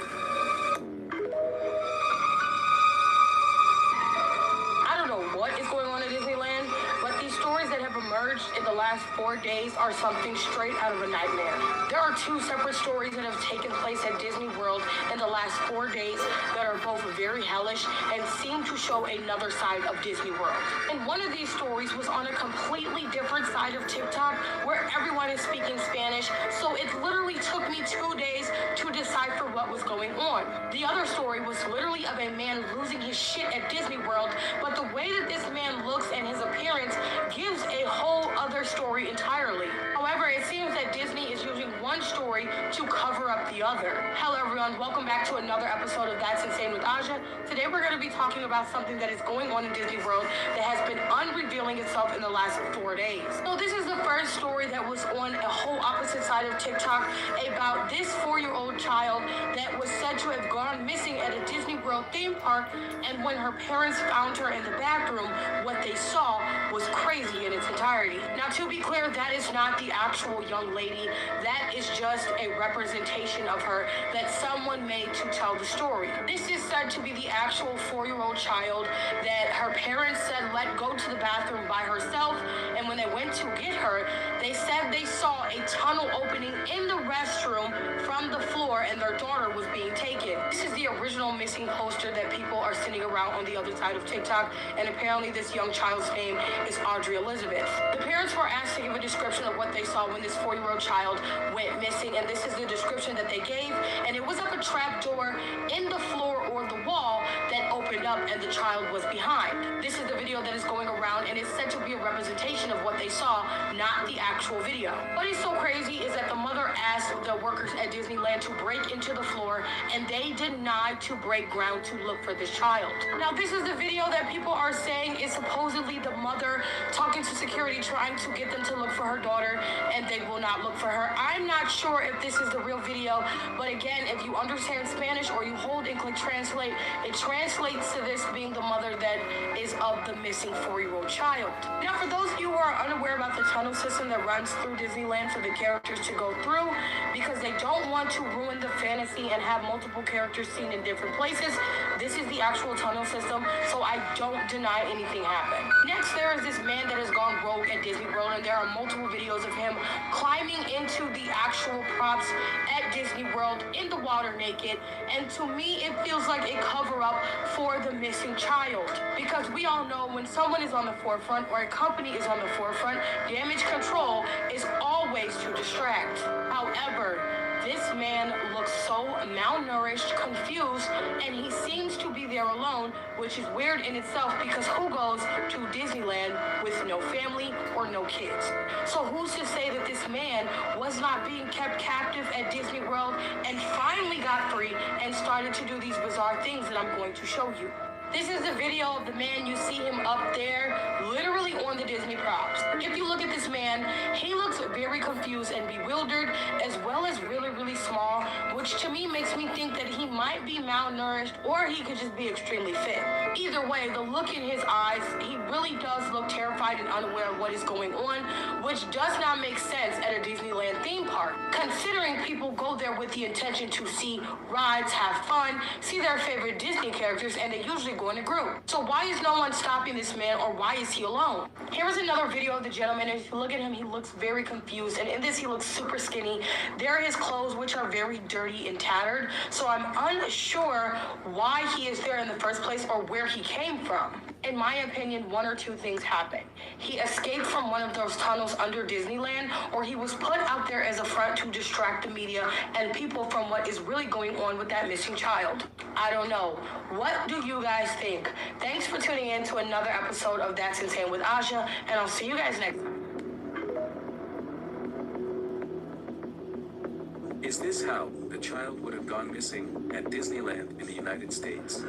I don't know what is going on at Disneyland, but these stories that have emerged in the last 4 days are something straight out of a nightmare. There are 2 separate stories that have taken place at Disney World in the last 4 days that are both very hellish and seem to show another side of Disney World. And one of these stories was on a completely different side of TikTok where everyone is speaking Spanish, so it literally took me 2 days to decipher what was going on. The other story was literally of a man losing his shit at Disney World, but the way that this man looks and his appearance gives a whole other story entirely. However, it seems that Disney is using one story to cover up the other. Hello everyone, welcome back to another episode of That's Insane with Aja. Today we're going to be talking about something that is going on in Disney World that has been unrevealing itself in the last 4 days. So this is the first story that was on a whole opposite side of TikTok about this 4-year-old child that was said to have gone missing at a Disney World theme park, and when her parents found her in the bathroom, what they saw was crazy in its entirety. Now, to be clear, that is not the actual young lady. That is just a representation of her that someone made to tell the story. This is said to be the actual 4-year-old child that her parents said let go to the bathroom by herself, and when they went to get her, they said they saw a tunnel opening in the restroom from the floor and their daughter was being taken. This is the original missing poster that people are sending around on the other side of TikTok, and apparently this young child's name is Audrey Elizabeth. The parents were asked to give a description of what they saw when this 4-year-old child went missing, and this is the description that they gave, and it was up and the child was behind. This is the video that is going around and is said to be a representation of what they saw, not the actual video. What is so crazy is that the mother asked the workers at Disneyland to break into the floor and they denied to break ground to look for this child. Now this is the video that people are saying is supposedly the mother talking to security trying to get them to look for her daughter and they will not look for her. I'm not sure if this is the real video, but again, if you understand Spanish or you hold and click translate, it translates to this being the mother that is of the missing 4-year-old child. Now for those of you who are unaware about the tunnel system that runs through Disneyland for the characters to go through, because they don't want to ruin the fantasy and have multiple characters seen in different places, this is the actual tunnel system, so I don't deny anything happened. Next, there is this man that has gone rogue at Disney World, and there are multiple videos of him climbing into the actual props at Disney World in the water naked, and to me, it feels like a cover-up for the missing child. Because we all know when someone is on the forefront or a company is on the forefront, damage control is always to distract. However, this man looks so malnourished, confused, and he seems to be there alone, which is weird in itself because who goes to Disneyland with no family or no kids? So who's to say that this man was not being kept captive at Disney World and finally got free and started to do these bizarre things that I'm going to show you? This is the video of the man. You see him up there, literally on the Disney props. If you look at this man, he looks very confused and bewildered, as well as really, really small, which to me makes me think that he might be malnourished or he could just be extremely fit. Either way, the look in his eyes, he really does look terrified and unaware of what is going on, which does not make sense at a Disneyland theme park, considering people go there with the intention to see rides, have fun, see their favorite Disney characters, and they usually go in a group. So why is no one stopping this man, or why is he alone? Here is another video of the gentleman, and if you look at him, he looks very confused, and in this he looks super skinny. There are his clothes, which are very dirty and tattered, so I'm unsure why he is there in the first place or where he came from. In my opinion, one or two things happened. He escaped from one of those tunnels under Disneyland, or he was put out there as a front to distract the media and people from what is really going on with that missing child. I don't know. What do you guys think? Thanks for tuning in to another episode of That's Insane with Aja, and I'll see you guys next time. Is this how the child would have gone missing at Disneyland in the United States?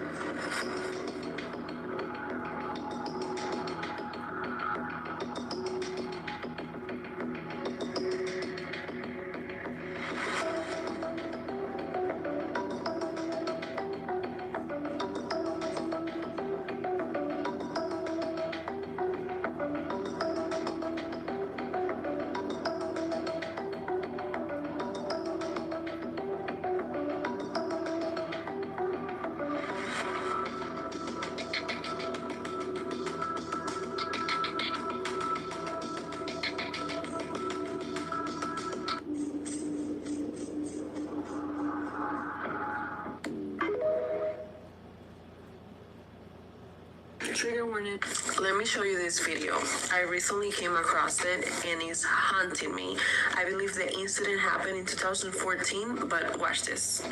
Trigger warning. Let me show you this video. I recently came across it and it's haunting me. I believe the incident happened in 2014, but watch this.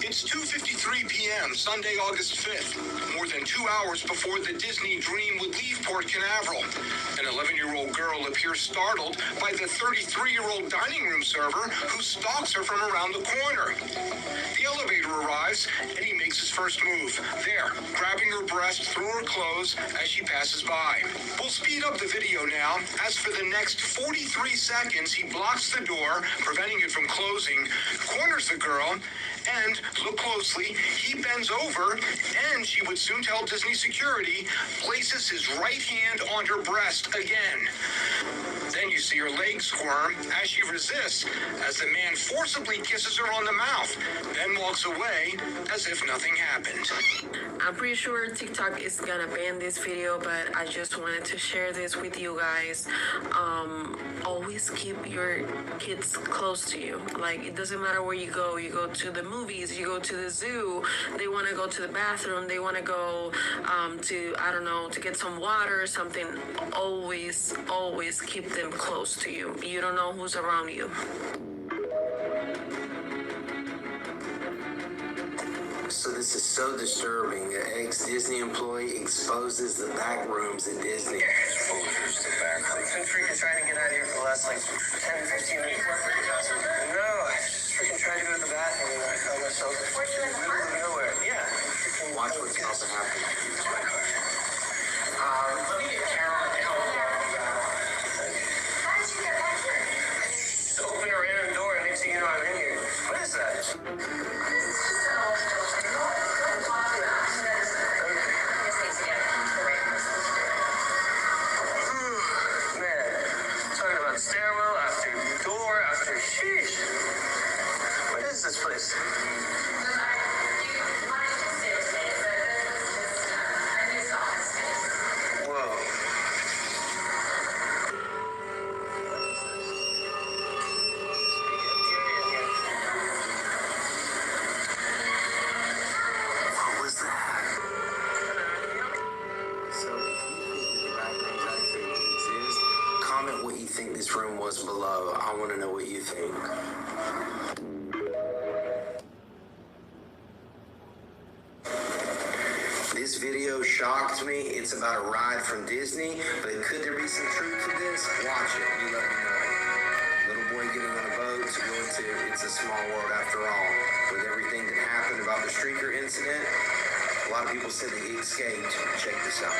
It's 2:53 p.m., Sunday, August 5th, more than 2 hours before the Disney Dream would leave Port Canaveral. An 11-year-old girl appears startled by the 33-year-old dining room server who stalks her from around the corner. The elevator arrives, and he makes his first move, there, grabbing her breast through her clothes as she passes by. We'll speed up the video now, as for the next 43 seconds, he blocks the door, preventing it from closing, corners the girl, and, look closely, he bends over, and she would soon tell Disney security, places his right hand on her breast again. Then you see her legs squirm as she resists, as the man forcibly kisses her on the mouth, then walks away as if nothing happened. I'm pretty sure TikTok is gonna ban this video, but I just wanted to share this with you guys. Always keep your kids close to you. Like, it doesn't matter where you go to the movies, you go to the zoo, they want to go to the bathroom, they want to go to, I don't know, to get some water or something. Always keep them close to you. You don't know who's around you. So this is so disturbing. An ex-Disney employee exposes the back rooms at Disney. Exposures to back rooms. I've been freaking trying to get out of here for the last 10, 15 minutes. No, I just freaking tried to go to the bathroom and I found myself in the middle of nowhere. Yeah. Watch what's about to happen. Let me get Carol and help. How did you get back here? Just open a random door and next thing you know I'm in here. What is that? Stairwell after door after sheesh. What is this place? Whoa. What was that? So if you think the back rooms actually exist, comment what you think this room was below. I want to know what you think. This video shocked me. It's about a ride from Disney, but could there be some truth to this? Watch it. You let me know. Little boy getting on a boat to go into It's a Small World After All. With everything that happened about the streaker incident, a lot of people said that he escaped. Check this out.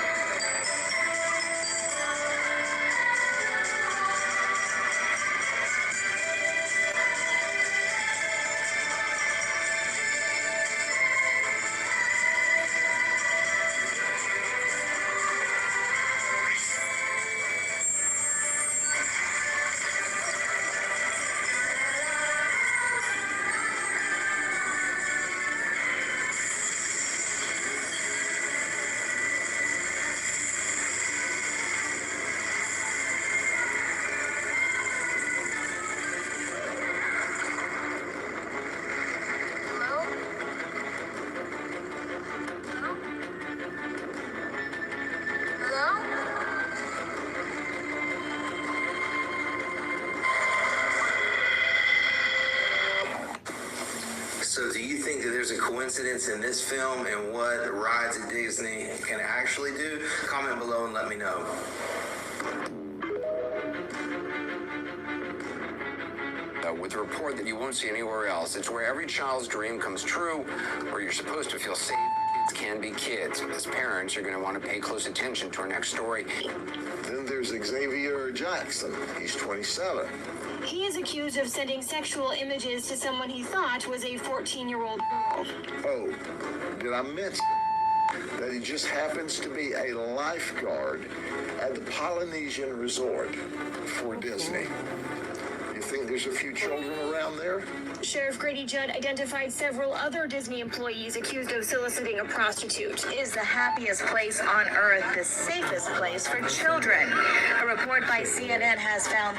So do you think that there's a coincidence in this film and what rides at Disney can actually do? Comment below and let me know. With a report that you won't see anywhere else. It's where every child's dream comes true, where you're supposed to feel safe. Kids can be kids. As parents, you're going to want to pay close attention to our next story. Then there's Xavier Jackson. He's 27. He is accused of sending sexual images to someone he thought was a 14-year-old girl. Oh, did I mention that he just happens to be a lifeguard at the Polynesian Resort for Disney? You think there's a few children around there? Sheriff Grady Judd identified several other Disney employees accused of soliciting a prostitute. Is the happiest place on earth the safest place for children? A report by CNN has found